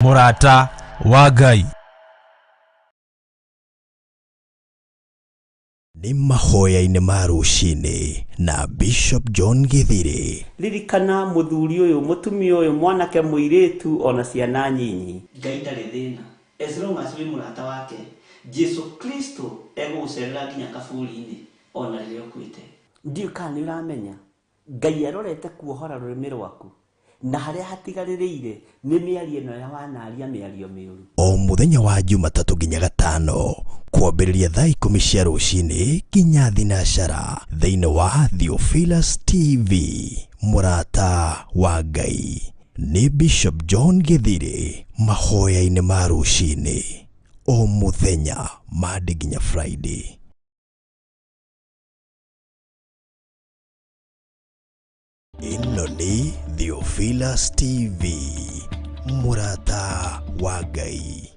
Murata wa Ngai. Ni mahoya-inĩ ma rũcinĩ na Bishop John Githiri. Ririkana muthuri uyu mutumia uyu mwanake muiritu ona ciana nyinyi. Ngai ndarĩ thĩna. As long as we murata wake, Jesu Kristo egũgũcerera nginya kaburi-inĩ ona rĩrĩa ũkuĩte. Ndiũ kana nĩ ũramenya Ngai arorete kuohora rũrĩmĩ rwaku na harĩa hatigarĩrĩire nĩ mĩario ĩno ya wanaria mĩario mĩũru. O mũthenya wa Jumatatũ nginya Gatano kwambĩrĩria thaa 10 cia rũcinĩ nginya thinacara thĩinĩ wa Theophilus TV. Murata wa Ngai nĩ Bishop John Githiri, mahoya-inĩ ma rũcinĩ o mũthenya Monday nginya Friday. Ĩno nĩ Theophilus TV, Murata wa Ngai.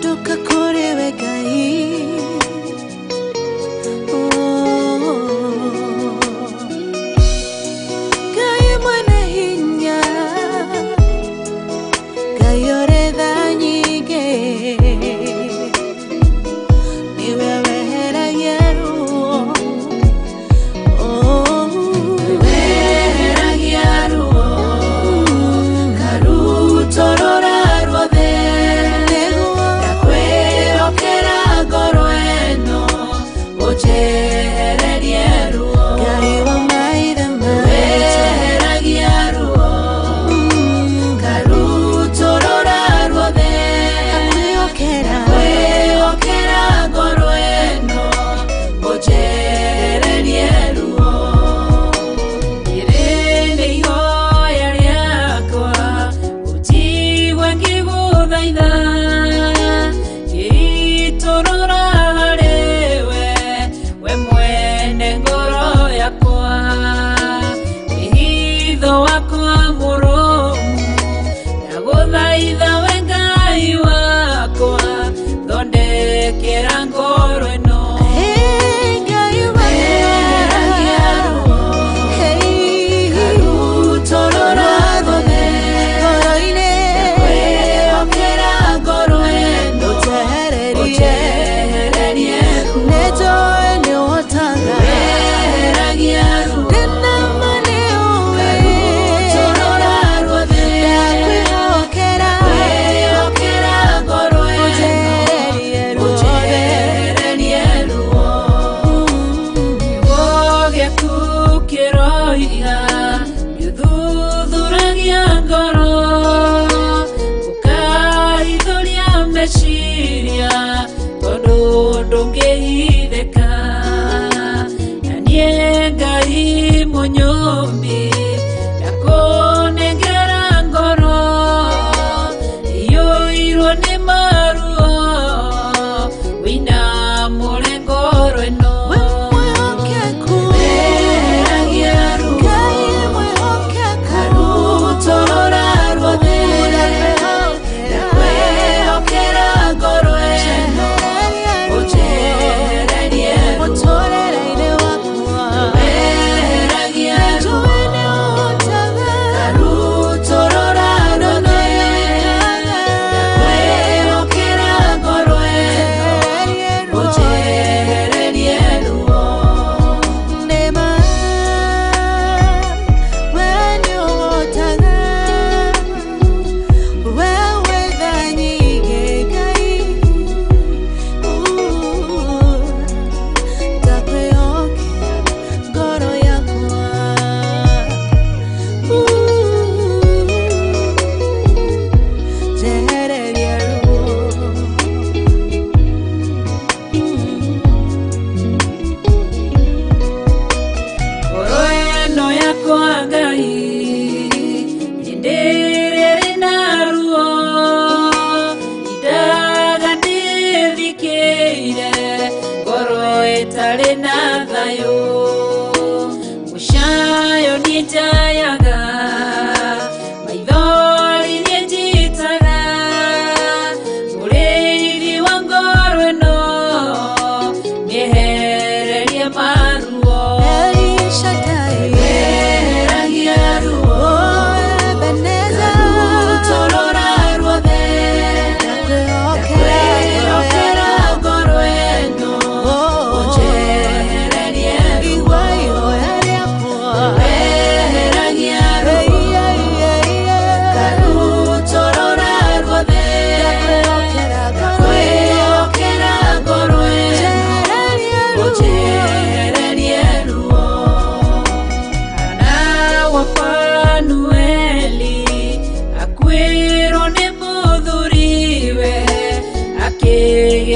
Toka korewe Ngai. Torera ine wakwa.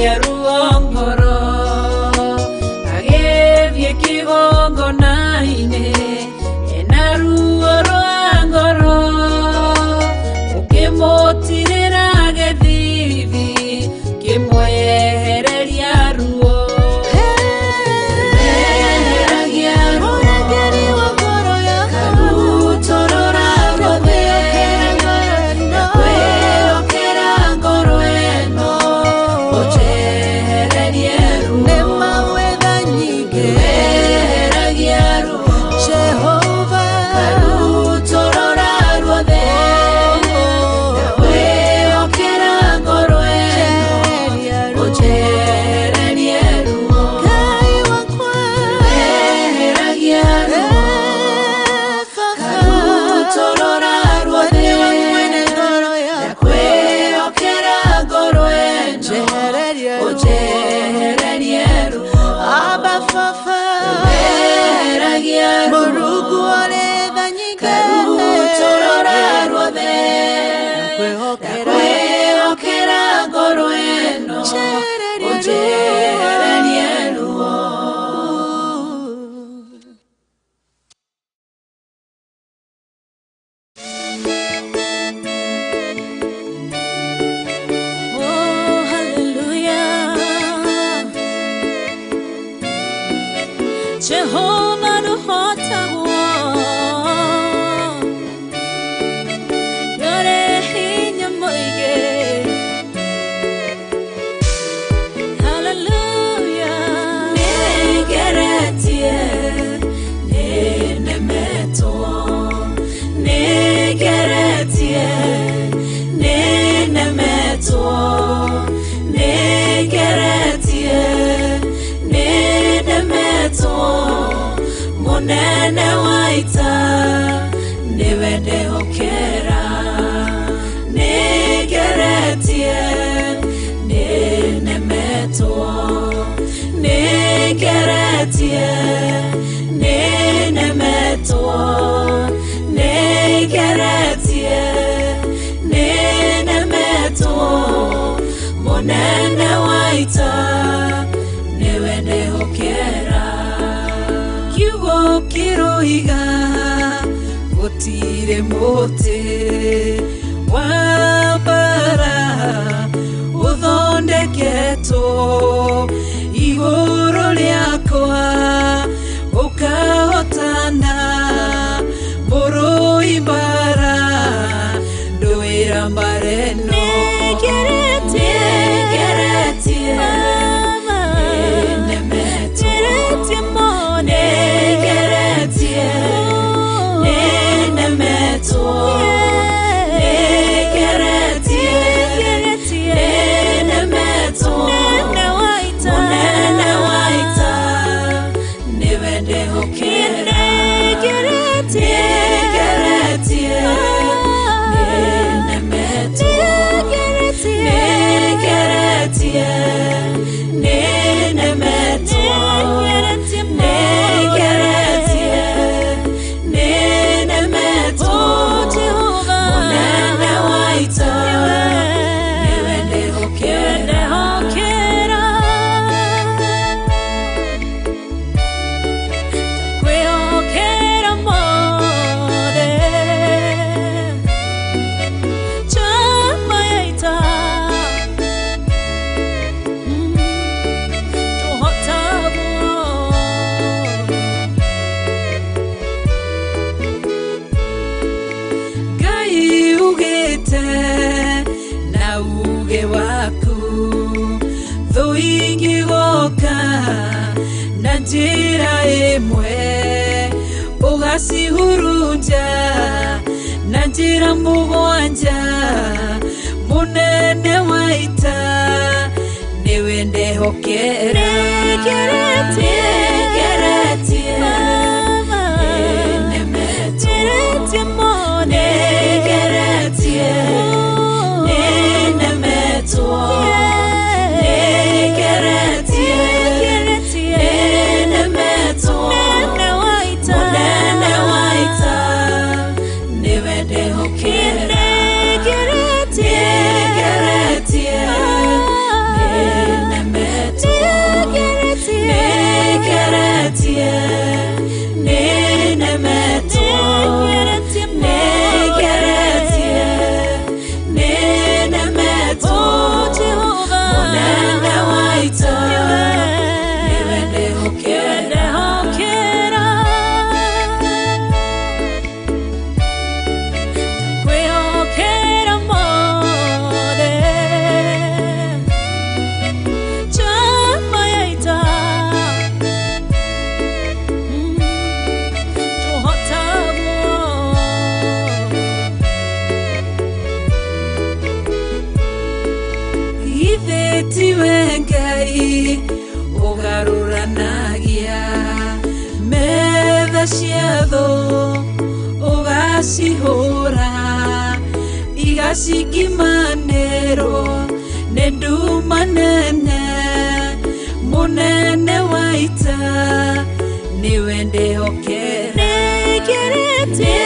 ruongoro agevye kibongo naine ena ruoro angoro ukimotirira gethithi kimwehereria ruo Jehovah the hot Yore hinya moige Hallelujah Negeretie Nenemeto Negeretie Nenemeto Negeretie Nenemeto Monene waita Nevende hokera Negeretie Nenemeto Negeretie Nenemeto Negeretie Nenemeto Monene waita Nevende hokera Kiwo kiroiga Gotire mote Wabara Uthondeketo Igoro liakwa Ukahotana Moro ibara Doira mareno Negeretie Najira emwe Ugasi hurunja Najira mugwanja Munene waita Newende hokera Negeretie Nenemeto Negeretie Nenemeto Negeretie tiwe Ngai ugaruranagia metha cia thũ ugacihũra igacigimanĩrwo nĩ nduma nene mũnene wa ita nĩwe ndĩhokera nĩgeretie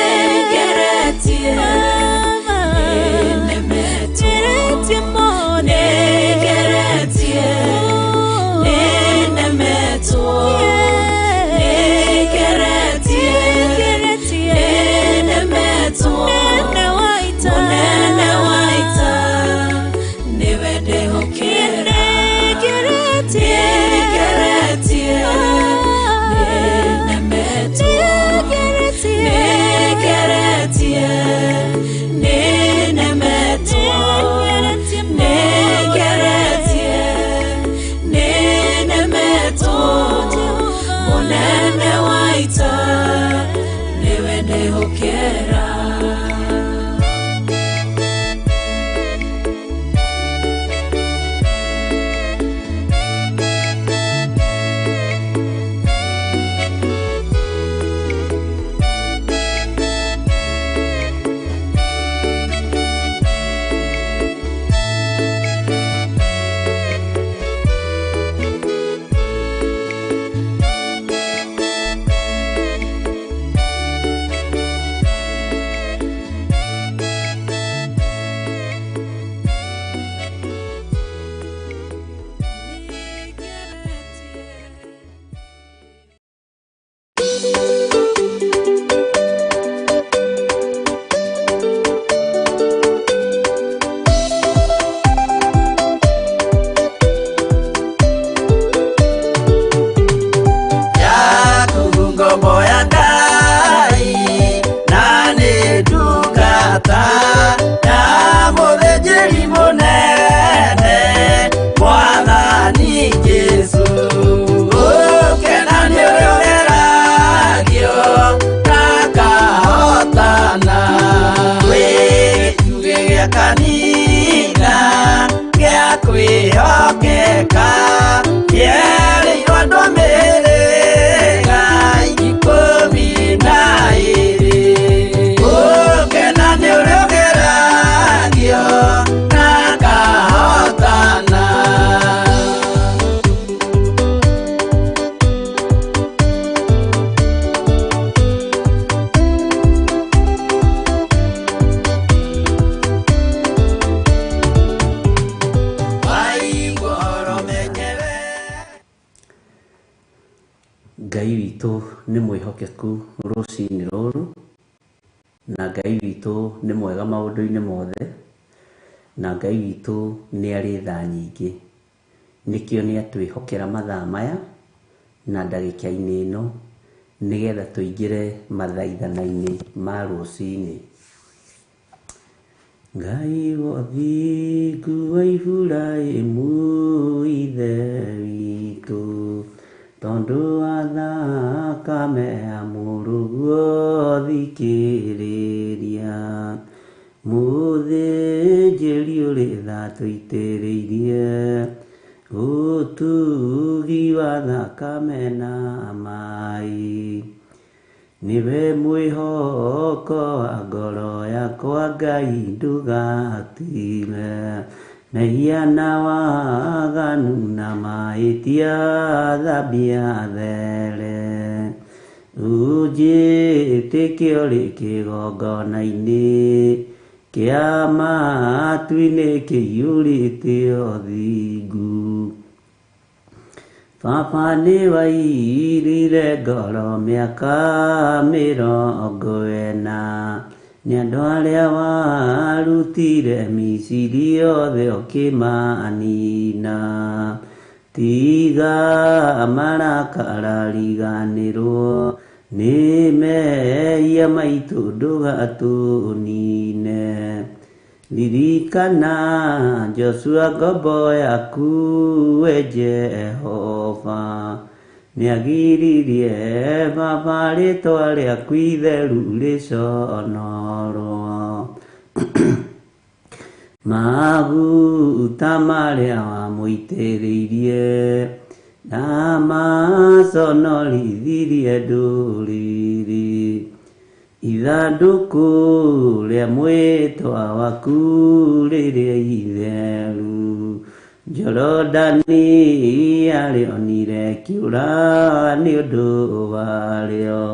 Ngai witũ nĩ mwĩhokeku rũcinĩ rũrũ, na Ngai witũ nĩ mwega maũndũ-inĩ mothe, na Ngai witũ nĩ arĩ tha nyingĩ. Nĩkĩo nĩ atwĩhokera mathaa maya na ndagĩka-inĩ ĩno nĩgetha tũingĩre mathaithana-inĩ ma rũcinĩ. Ngai wothingu wa Iburahĩmu ithe witũ, tondũ wa thakame ya mũrũguo thikĩrĩria, mũthĩnjĩri ũrĩ tha tũitĩrĩirie ũtugi wa thakame na mai. Niwe mwĩhoko wa ngoro yakwa Ngai ndũgatime, na hiana waganu na mahĩtia thambia there. Ũnjĩtĩke ũrĩ kĩgongona-inĩ kĩa matu-inĩ kĩiyũrĩte ũthingu. Baba nĩ wairire ngoro mĩaka 40, nĩ andũ arĩa warutire Misiri othe ũkĩmanina. Tiga marakara riganĩrwo nĩ mehia maitũ ndũgatũnine. Ririkana Joshua ngombo yaku we Jehova, nĩagiririe baba rĩtwa rĩaku itheru rĩconorwo. maguta marĩa wamũitĩrĩirie na maconorithirie ndũrĩrĩ, ithandũkũ rĩa mwĩtwa waku rĩrĩa itheru, Jorodani arĩonire kiura nĩ ũndũ warĩo,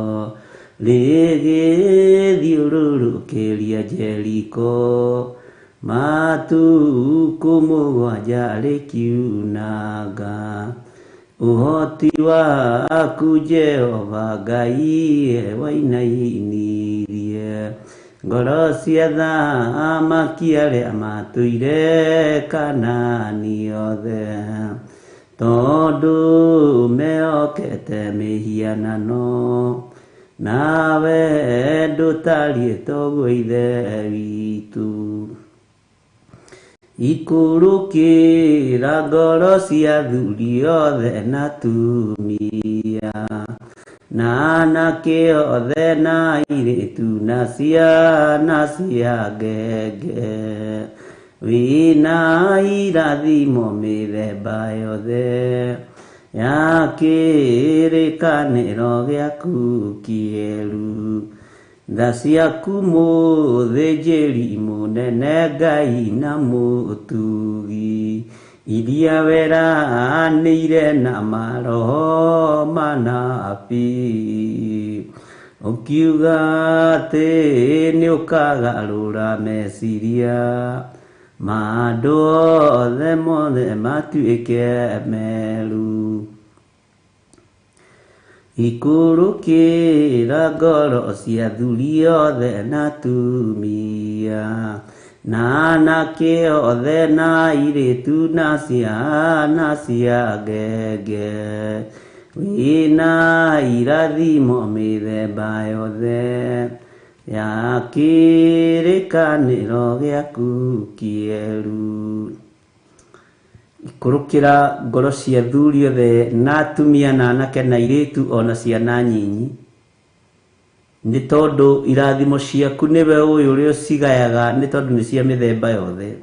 rĩgĩthiũrũrũkĩria Jeriko matukũ 7 rĩkiunanga. Ũhoti waku Jehova Ngai wainainirie ngoro cia thamaki arĩa matũire Kanaani othe, tondũ mehokete mĩhianano, nawe ndũtariĩ toguo ithe witũ. Ikũrũkĩra ngoro cia athuri othe na atumia, na anake othe na airĩtu na ciana cia ngenge, wĩna irathimo mĩthemba yothe ya kĩrĩkanĩro gĩaku kĩerũ. Tha ciaku mũthĩnjĩri mũnene Ngai na mũtugi, iria weranĩire na maroho manabii, ũkiuga atĩ nĩ ũkagarũra meciria ma andũ othe mothe matuĩke merũ. Ikũrũkĩra ngoro cia athuri othe na atumia, na anake othe na airĩtu na ciana cia ngenge, wĩna irathimo mĩthemba yothe ya kĩrĩkanĩro gĩaku kĩerũ. Ikũrũkĩra ngoro cia athuri othe na atumia na anake na airĩtu ona ciana nyinyi, nĩ tondũ irathimo ciaku nĩwe ũĩ ũrĩa ũcigayaga, nĩ tondũ nĩ cia mĩthemba yothe.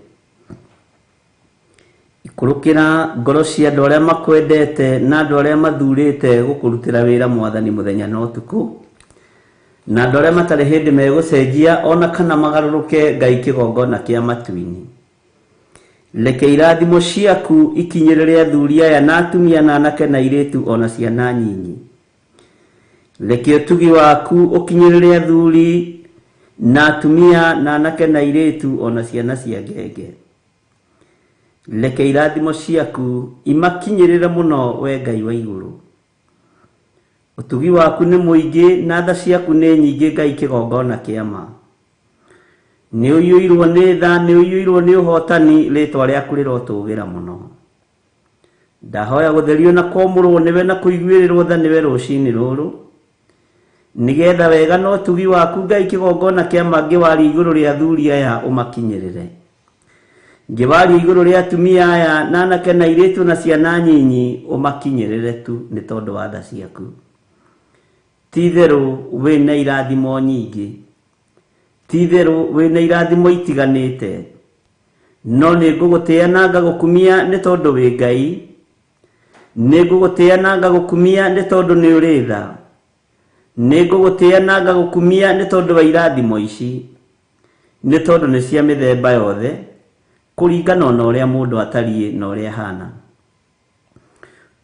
Ikũrũkĩra ngoro cia andũ arĩa makwendete na andũ arĩa mathurĩte gũkũrutĩra wĩra Mwathani mũthenya na ũtukũ, na andũ arĩa matarĩ hĩndĩ megũcenjia ona kana magarũrũke Ngai kĩgongona kĩa matu-inĩ. Reke irathimo ciaku ikinyĩrĩre athuri aya na atumia na anake na airĩtu ona ciana nyinyi. Reke ũtugi waku ũkinyĩrĩre athuri na atumia na anake na airĩtu ona ciana cia ngenge. Reke irathimo ciaku imakinyĩrĩre mũno we Ngai wa igũrũ. Ũtugi waku nĩ mũingĩ na tha ciaku nĩ nyingĩ Ngai kĩgongona kĩa ma. Nĩ ũiyũirwo nĩ tha, nĩ ũiyũirwo nĩ ũhotani, rĩtwa rĩaku rĩrotũgĩra mũno. Ndahoya gũtherio na kwamũrwo nĩwe na kũiguĩrĩrwo tha nĩwe rũcinĩ rũrũ, nĩgetha wega na ũtugi waku Ngai kĩgongona kĩa ma ngĩwaria igũrũ rĩa athuri aya ũmakinyĩrĩre. Ngĩwaria igũrũ rĩa atumia aya na anake na airĩtu na ciana nyinyi ũmakinyĩrĩre tu nĩ tondũ wa tha ciaku. Ti-itherũ wĩna irathimo nyingĩ, ti-itherũ wĩna irathimo itiganĩte, no nĩ ngũgũtĩĩa na ngagũkumia nĩ tondũ wĩ Ngai, nĩ ngũgũtĩĩa na ngagũkumia nĩ tondũ nĩ ũrĩ tha, nĩ ngũgũtĩĩa na ngagũkumia nĩ tondũ wa irathimo ici, nĩ tondũ nĩ cia mĩthemba yothe kũringana na ũrĩa mũndũ atariĩ na ũrĩa hana.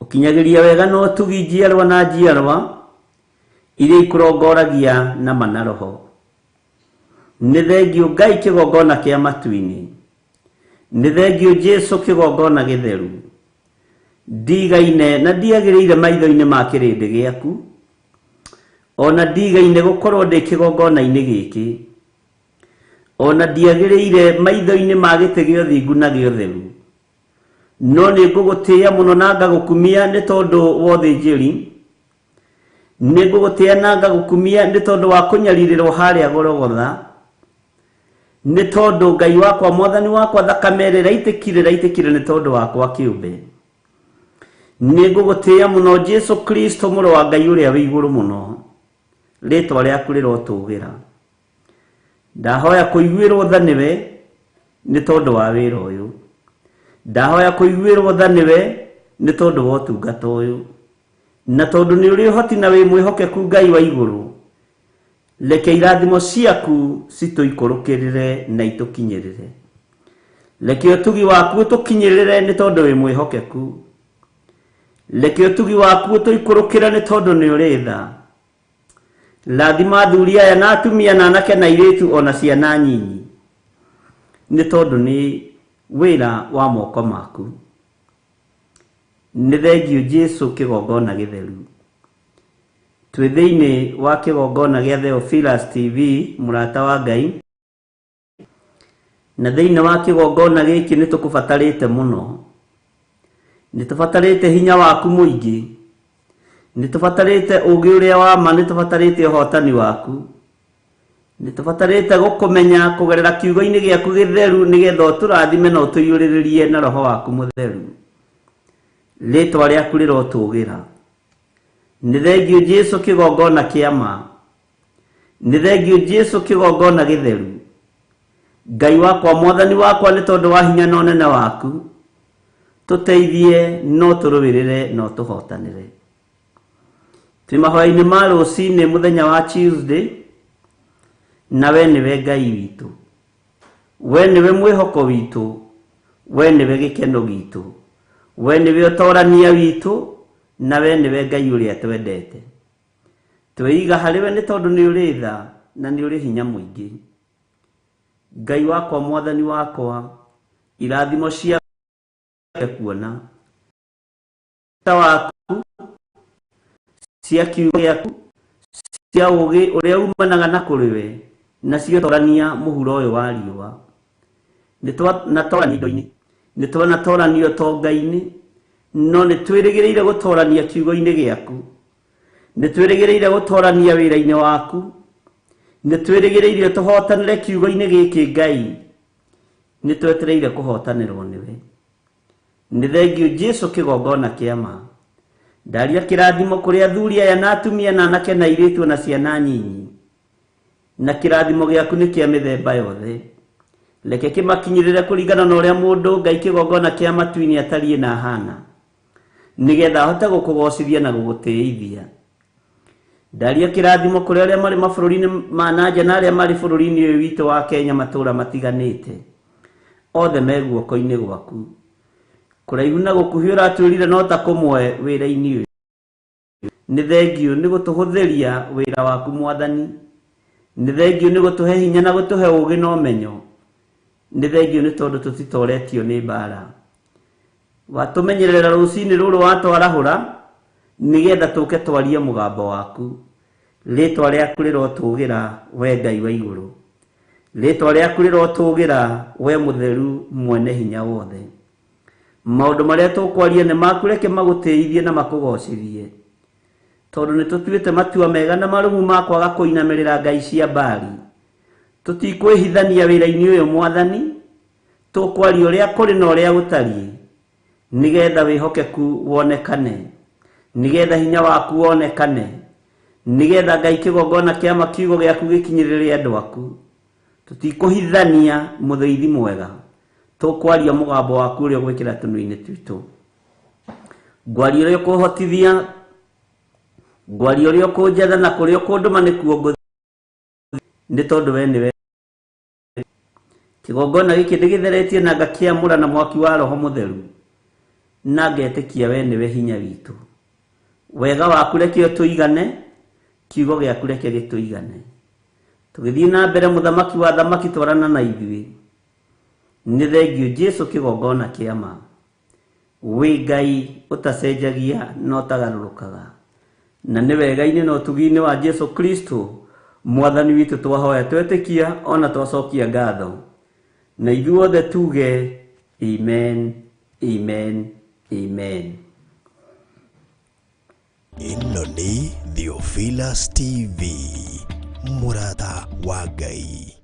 Ũkinyagĩria wega na ũtugi njiarwa na njiarwa iria ikũrongoragia na manaroho. Nĩ thengiũ Ngai kĩgongona kĩa matu-inĩ, nĩ thengiũ Jesũ kĩgongona gĩtheru. Ndigaine na ndiagĩrĩire maitho-inĩ ma kĩrĩndĩ gĩaku, ona ndigaine gũkorwo ndĩ kĩgongona-inĩ gĩkĩ, ona ndiagĩrĩire maitho-inĩ ma gĩtĩ gĩa ũthingu na gĩa ũtheru, no nĩ ngũgũtĩĩa mũno na ngagũkumia nĩ tondũ wa ũthĩnjĩri, nĩ ngũgũtĩĩa na ngagũkumia nĩ tondũ wa kũnyarirĩrwo harĩa Gologotha, nĩ tondũ Ngai wakwa Mwathani wakwa thakame ĩrĩa iraitĩkire nĩ tondũ wakwa kĩũmbe. Nĩ ngũgũtĩĩa mũno Jesũ Kristo mũrũ wa Ngai ũrĩa wĩ igũrũ mũno, rĩtwa rĩaku rĩrotũgĩra. Ndahoya kũiguĩrwo tha nĩwe nĩ tondũ wa wĩra ũyũ. Ndahoya kũiguĩrwo tha nĩwe nĩ tondũ wa ũtungata ũyũ, na tondũ nĩ ũrĩ ũhoti na wĩ mwĩhokeku Ngai wa igũrũ. Reke irathimo ciaku citũikũrũkĩrĩre na itũkinyĩrĩre. Reke ũtugi waku ũtũkinyĩrĩre nĩ tondũ wĩ mwĩhokeku. Reke ũtugi waku ũtũikũrũkĩre nĩ tondũ nĩ ũrĩ tha. Rathima athuri aya na atumia na anake na airĩtu ona ciana nyinyi, nĩ tondũ nĩ wĩra wa moko maku. Nĩ thengiũ Jesũ kĩgongona gĩtheru. Twĩ thĩinĩ wa kĩgongona gĩa Theophilus TV, mũrata wa Ngai, na thĩinĩ wa kĩgongona gĩkĩ nĩ tũkũbatarĩte mũno. Nĩ tũbatarĩte hinya waku mũingĩ, nĩ tũbatarĩte ũũgĩ ũrĩa wa ma, nĩ tũbatarĩte ũhotani waku, nĩ tũbatarĩte gũkũmenya kũgerera kiugo-inĩ gĩaku gĩtheru, nĩgetha ũtũrathime na ũtũiyũrĩrĩrie na roho waku mũtheru. Rĩĩtwa rĩaku rĩrotũũgĩra. Nĩ thengiũ Jesũ kĩgongona kĩa ma. Nĩ thengiũ Jesũ kĩgongona gĩtheru. Ngai wakwa, Mwathani wakwa, nĩ tondũ wa hinya na ũnene waku, tũteithie no tũrũĩrĩre no tũhotanĩre. Twĩ mahoya-inĩ ma rũciinĩ mũthenya wa Tuesday, na we nĩwe Ngai witũ, we nĩwe mwĩhoko witũ, we nĩwe gĩkeno gitũ, we nĩwe ũtorania witũ, na we nĩwe Ngai ũrĩa twendete. Twĩiga harĩwe nĩ tondũ nĩ ũrĩ tha na nĩ ũrĩ hinya mũingĩ. Ngai wakwa, Mwathani wakwa, irathimo cia kuona ta waku, cia kiugo gĩaku, cia ũũgĩ ũrĩa umanaga na kũrĩ we, na ciotorania mũhuro ũyũ wa riũa. Nĩtwatorania indo-inĩ, nĩtwanatoranio ũtonga-inĩ, no nĩtwĩrĩgĩrĩire gũtorania kiugo-inĩ gĩaku, nĩtwĩrĩgĩrĩire gũtorania wĩra-inĩ waku, nĩtwĩrĩgĩrĩire tũhotanĩre kiugo-inĩ gĩkĩ Ngai, nĩtwetereire kũhotanĩrwo nĩwe. Nĩ thengiũ Jesũ kĩgongona kĩa ma. Ndaria kĩrathimo kũrĩ athuri aya na atumia na anake na airĩtu na ciana nyinyi, na kĩrathimo gĩaku nĩ kĩa mĩthemba yothe. Reke kĩmakinyĩrĩre kũringana na ũrĩa mũndũ Ngai kĩgongona kĩa matu-inĩ atariĩ na ahana, nĩgetha ahote gũkũgocithia na gũgũtĩithia. Ndaria kĩrathimo kũrĩ arĩa marĩ mabũrũri-inĩ ma nanja na arĩa marĩ bũrũri-inĩ ũyũ witũ wa Kenya, matũũra matiganĩte, othe me guoko-inĩ gwaku. Kũraihu na gũkuhĩ ũratwĩrire no ta kũmwe wĩra-inĩ ũyũ. Nĩ thengiũ nĩ gũtũhũthĩria wĩra waku Mwathani. Nĩ thengiũ nĩ gũtũhe hinya na gũtũhe ũũgĩ na ũmenyo. Nĩ thengiũ nĩ tondũ tũtitoretio nĩ mbara. Watũmenyerera rũciinĩ rũrũ watwarahũra, nĩgetha tũke twarie mũgambo waku. Rĩĩtwa rĩaku rĩrotũũgĩra, we Ngai wa igũrũ. Rĩĩtwa rĩaku rĩrotũũgĩra, we mũtheru mwene hinya wothe. Maũndũ marĩa tũkwaria nĩ maku, reke magũtĩithie na makũgocithie, tondũ nĩ tũtuĩte matua mega na marũmu ma kwaga kũinamĩrĩra ngai cia Baali. Tũtikwĩhithania wĩra-inĩ ũyũ Mwathani, tũkwaria ũrĩa kũrĩ na ũrĩa gũtariĩ, nĩgetha wĩhokeku wonekane, nĩgetha hinya waku wonekane, nĩgetha Ngai kĩgongona kĩa ma kiugo gĩaku gĩkinyĩrĩre andũ aku. Tũtikũhithania mũthĩithi mwega, tũkwaria mũgambo waku ũrĩa ũgwĩkĩra tũnua-inĩ twitũ. Ngwaria ũrĩa ũkũhotithia, ngwaria ũrĩa ũkũnjetha na kũrĩa ũkũndũma nĩkuo ngũthiĩ, nĩ tondũ we nĩwe. Kĩgongona gĩkĩ ndĩgĩtheretie na ngakĩamũra na mwaki wa Roho Mũtheru, na ngetĩkia we nĩwe hinya witũ. Wega waku reke ũtũigane, kiugo gĩaku reke gĩtũigane. Tũgĩthiĩ na mbere mũthamaki wa thamaki, twarana na ithuĩ. Nĩ thengiũ Jesũ kĩgongona kĩa ma. Wĩ Ngai ũtacenjagia na ũtagarũrũkaga, na nĩ wega-inĩ na ũtugi-inĩ wa Jesũ Kristo Mwathani witũ twahoya, twetĩkia ona twacokia ngatho, na ithuothe tuge amen, amen, amen. Ĩno nĩ Theophilus TV, mũrata wa Ngai.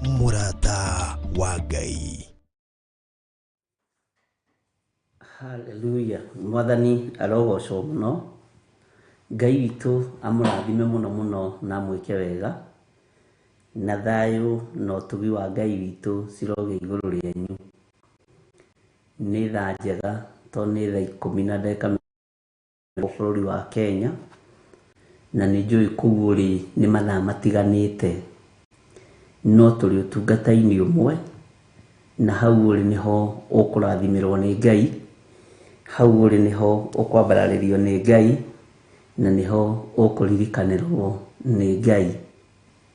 Murata wa Ngai. Hallelujah. Mwathani arogocwo muno. Ngai witu amurathime muno muno na mwike wega. Na thayu no tugi wa Ngai witu ciroge iguru rienyu. Ni thaa njega to ni thaa 10 bũrũri wa Kenya. Na nĩ njũĩ kũu ũrĩ nĩ mathaa matiganĩte. No tũrĩ ũtungata-inĩ ũmwe, na hau ũrĩ nĩho ũkũrathimirwo nĩ Ngai, hau ũrĩ nĩho ũkwambararĩrio nĩ Ngai, na nĩho ũkũririkanĩrwo nĩ Ngai.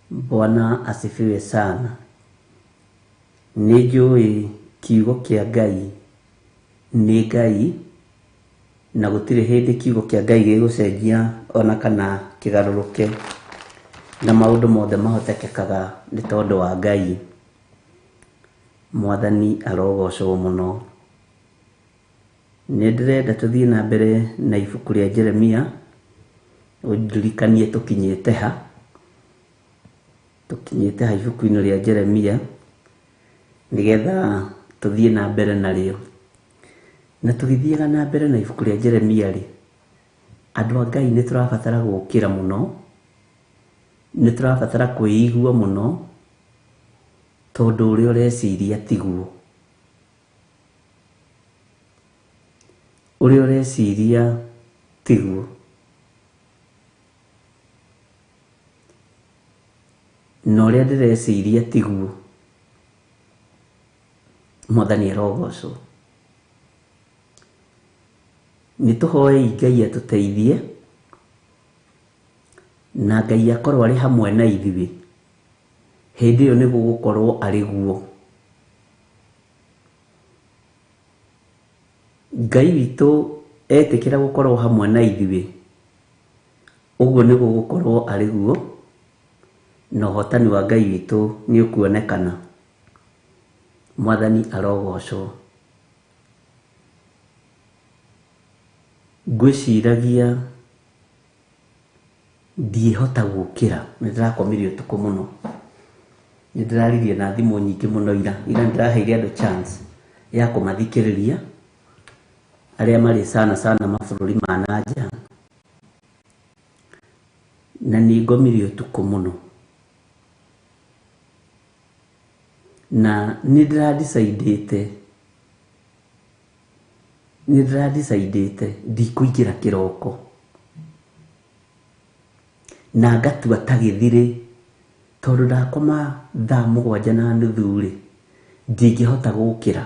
Bwana asifiwe sana. Nĩ njũĩ kiugo kĩa Ngai nĩ Ngai, na gũtirĩ hĩndĩ kiugo kĩa Ngai gĩgũcenjia ona kana kĩgarũrũke, na maũndũ mothe mahotekekaga nĩ tondũ wa Ngai. Mwathani arogocwo mũno. nĩndĩrenda tũthiĩ na mbere na ibuku rĩa Jeremia, ũndirikanie tũkinyĩte ha ibuku-inĩ rĩa Jeremia, nĩgetha tũthiĩ na mbere narĩo. Na tũgĩthiaga na mbere na ibuku rĩa Jeremia rĩ, andũ a Ngai nĩ tũrabatara gũkĩra mũno, nĩ tũrabatara kwĩigua mũno, tondũ ũrĩa ũreciria tiguo. Ũrĩa ũreciria tiguo. Na ũrĩa ndĩreciria tiguo. Mwathani arogocwo. Nĩ tũhoei Ngai atũteithie, na Ngai akorwo arĩ hamwe na ithuĩ. Hĩndĩ ĩyo nĩgũgũkorwo arĩ guo. Ngai witũ etĩkĩra gũkorwo hamwe na ithuĩ, ũguo nĩgũgũkorwo arĩ guo, na ũhotani wa Ngai witũ nĩ ũkuonekana. Mwathani arogocwo. Ngwĩciragia ndiĩhota gũkĩra, nĩndĩrakomirie ũtukũ mũno, nĩndĩraririe na thimũ nyingĩ mũno ira nĩndĩraheire andũ chance ya kũmathikĩrĩria, arĩa marĩ sana mabũrũri ma nanja, na nĩngomirie ũtukũ mũno, na nĩndĩradicaidĩte ndikũingĩra kĩroko, na ngatua ta gĩthirĩ, tondũ ndakoma thaa 7:30 ndingĩhota gũkĩra.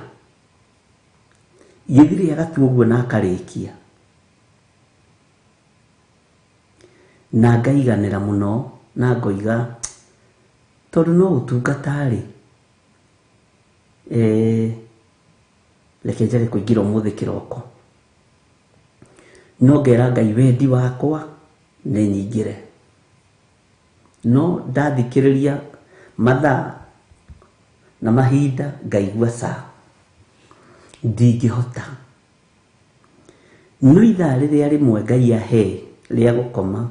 Gĩthirĩ agatua ũguo na akarĩkia, na ngaiganĩra mũno, na ngoiga tondũ no ũtungatarĩ, reke njage kũingĩra ũmũthĩ kĩroko. No ngera Ngai wendi wakwa nĩ nyingĩre. No ndathikĩrĩria mathaa na mahinda ngaigua saa ndingĩhota. No ithaa rĩrĩa rĩmwe Ngai ahe rĩa gũkoma,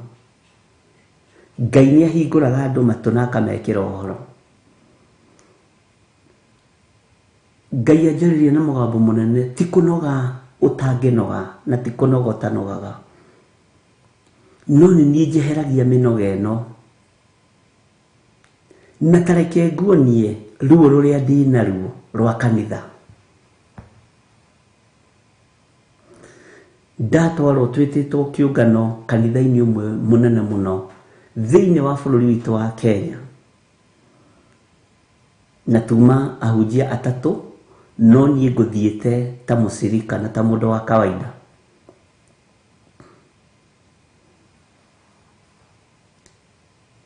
Ngai nĩ ahingũraga andũ matũ na akamekĩra ũhoro. Ngai anjarĩria na mũgambo mũnene, ti kũnoga ũtangĩnoga, na ti kũnoga ũtanogaga. No nĩ niĩ njeheragia mĩnoga ĩno, na tareke nguonie ruo rũrĩa ndĩ naruo rwa kanitha. Ndatwarwo twĩtĩtwo kĩũngano kanitha-inĩ ũmwe mũnene mũno thĩinĩ wa bũrũri witũ wa Kenya, na tuma ahunjia atatũ, no niĩ ngũthiĩte ta mũcirika na ta mũndũ wa kawaida.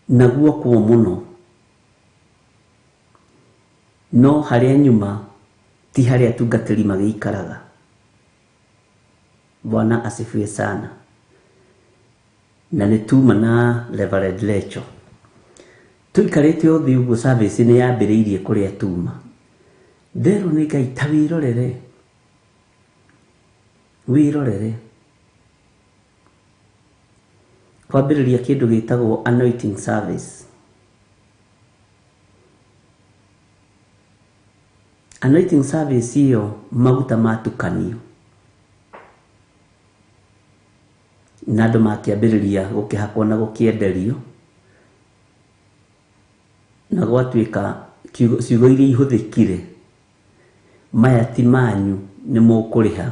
Naguo kuo mũno, no harĩa nyuma ti harĩa atungatĩri magĩikaraga. Bwana asifiwe sana. Na nĩ tuma na Reverend Lecho. Tũikarĩte ũthĩ ũguo, service nĩ yambĩrĩirie kũrĩa tuma. Nderwo nĩ Ngai ta wĩrorere. Kwambĩrĩria kĩndũ gĩtagwo anointing service. Anointing service iyo maguta matukanio, na andũ makĩambĩrĩria gũkĩhakwo na gũkĩenderio, na gwatuĩka ciugo iria ihũthĩkire, maya ti manyu nĩ mũkũrĩha,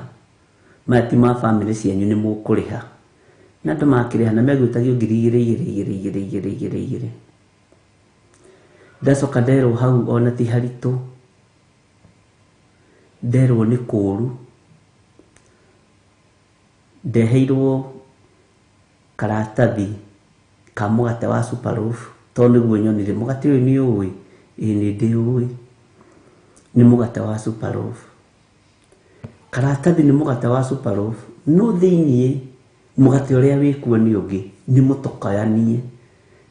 maya ti ma family cianyu nĩ mũkũrĩha. Na andũ makĩrĩha na megwĩtagio 2,000. Ndacoka nderwo hau ona ti haritũ, nderwo nĩ kũũru. Ndeheirwo karatathi ka mũgate wa Superloaf, tondũ nĩguo nyonire mũgate ũyũ nĩ ũĩ. Ĩĩ nĩ ndĩũĩ, nĩ mũgate wa Superloaf. Karatathi nĩ mũgate wa Superloaf, no thĩiniĩ mũgate ũrĩa wĩkuo nĩ ũngĩ, nĩ mũtukanie.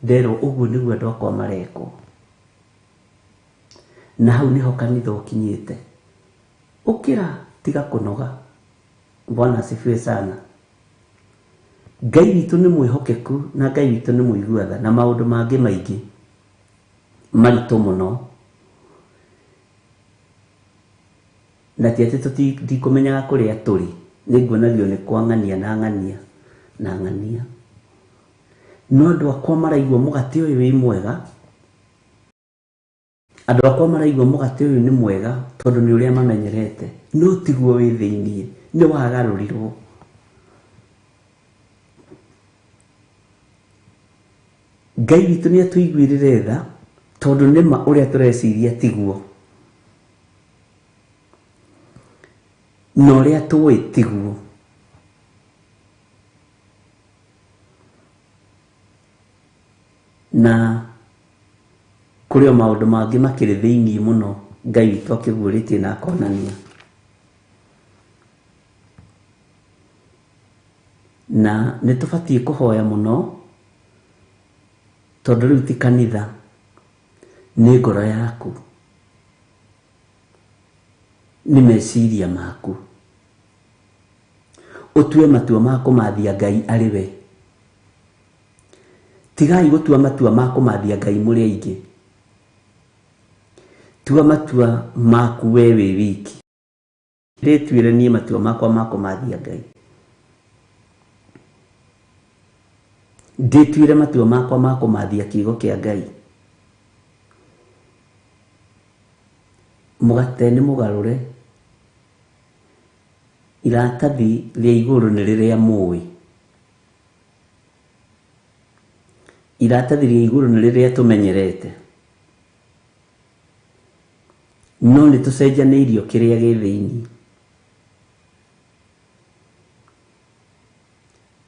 Nderwo ũguo nĩguo andũ akwa marekwo. Na hau nĩho kanitha ũkinyĩte. Ũkĩra tiga kũnoga, Bwana asifiwe sana. Ngai witũ nĩ mwĩhokeku na Ngai witũ nĩ mũiguatha na maũndũ mangĩ maingĩ maritũ mũno. Na ti atĩ tũtikũmenyaga kũrĩa tũrĩ, nĩnguonagio nĩ kwa ng'ania na ng'ania na ng'ania. No andũ akwa maraigua mũgate ũyũ wĩ mwega, andũ akwa maraigua mũgate ũyũ nĩ mwega tondũ nĩ ũrĩa mamenyerete, no tiguo wĩ thĩiniĩ, nĩ wagarũrirwo. Ngai witũ nĩ atũiguĩrĩre tha tondũ nĩ ma ũrĩa tũreciria tiguo, na ũrĩa tũĩ tiguo. Na kũrĩ o maũndũ mangĩ makĩrĩ thĩiniĩ mũno Ngai witũ akĩguũrĩtie na akonania. Na nĩ tũbatiĩ kũhoya mũno tondũ rĩu ti kanitha, nĩ ngoro yaku, nĩ meciria maku. Ũtue matua ma kũmathia Ngai arĩ we. Tigai gũtua matua ma kũmathia Ngai mũrĩ aingĩ. Tua matua maku we wĩ wiki. Ndĩtuĩre niĩ matua makwa ma kũmathia Ngai. Ndĩtuĩre matua makwa ma kũmathia kiugo kĩa Ngai. Mũgate nĩ mũgarũre. Iratathi rĩa igũrũ nĩ rĩrĩa mũĩ. Iratathi rĩa igũrũ nĩ rĩrĩa tũmenyerete. No nĩ tũcenjanĩirio kĩrĩa gĩ thĩiniĩ.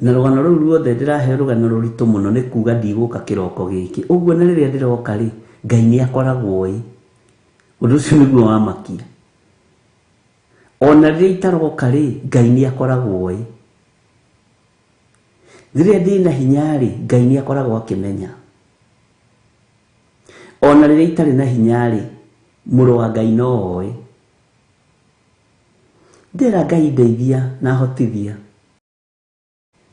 Na rũgano rũu ruothe ndĩrahe rũgano rũritũ mũno nĩ kuuga ndigũka kĩroko gĩkĩ. Ũguo na rĩrĩa ndĩroka rĩ, Ngai nĩ akoragwo ĩ. Ũndũ ũcio nĩguo wamakia. Ona rĩrĩa itaroka rĩ, Ngai nĩ akoragwo ĩ. Rĩrĩa ndĩna hinya rĩ, Ngai nĩ akoragwo akĩmenya. Ona rĩrĩa itarĩ na hinya rĩ, mũrũ wa Ngai no oĩ. Ndĩra Ngai ndeithia na hotithia.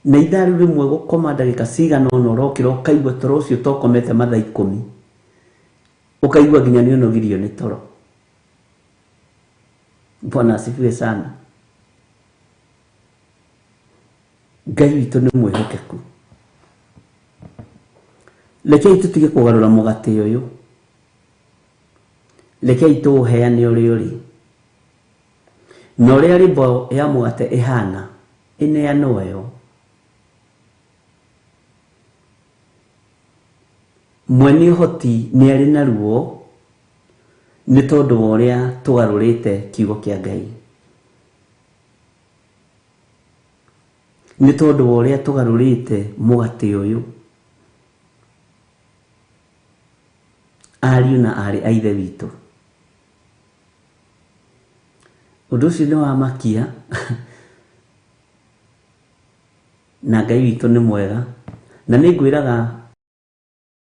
Na ithaa rĩu rĩmwe gũkoma ndagĩka cigana ũna ũrokĩra ũkaigua toro ũcio tokomete mathaa 10. Ũkaigua nginya nĩ ũnogirio nĩ toro. Bwana asifiwe sana. Ngai witũ nĩ mwĩhokeku. Rekei tũtige kũgarũra mũgate ũyũ. Rekei tũũheane ũrĩ ũrĩ. Na ũrĩa rĩmbo ya mũgate ĩhana, ĩneanwo yo. Mwene ũhoti nĩ arĩ na ruo nĩ tondũ wa ũrĩa tũgarũrĩte kiugo kĩa Ngai. Nĩ tondũ wa ũrĩa tũgarũrĩte mũgate ũyũ. Ariũ na arĩ a ithe witũ. Ũndũ ũcio nĩ wamakia. Na Ngai witũ nĩ mwega. Na nĩ ngwĩraga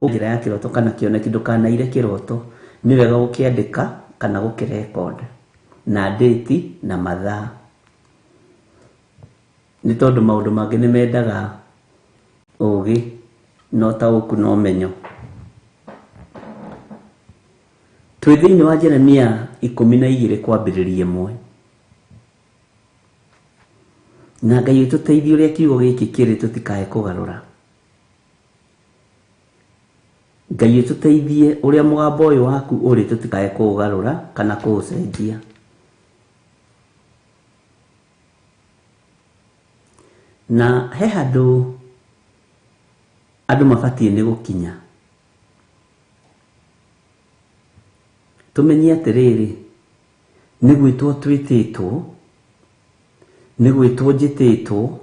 njĩra ya kĩroto kana kĩoneki ndũkanaire kĩroto, nĩ wega gũkĩandĩka kana gũkĩrekoda na ndĩti na mathaa. Nĩ tondũ maũndũ mangĩ nĩ mendaga ũgĩ no taũku no menyo. Twĩ thĩinĩ wa Jeremia 12 kwambĩrĩria 1. Na Ngai tũteithie ũrĩa kiugo gĩkĩ kĩrĩ tũtikae kũgarũra. Ngai tũteithie ũrĩa mũgambo ũyũ waku ũrĩ tũtikae kũũgarũra kana kũũcenjia. Na he handũ andũ mabatiĩ nĩ gũkinya. Tũmenye atĩrĩrĩ, nĩ gwĩtwo twĩtĩtwo, nĩ gwĩtwo njĩtĩtwo,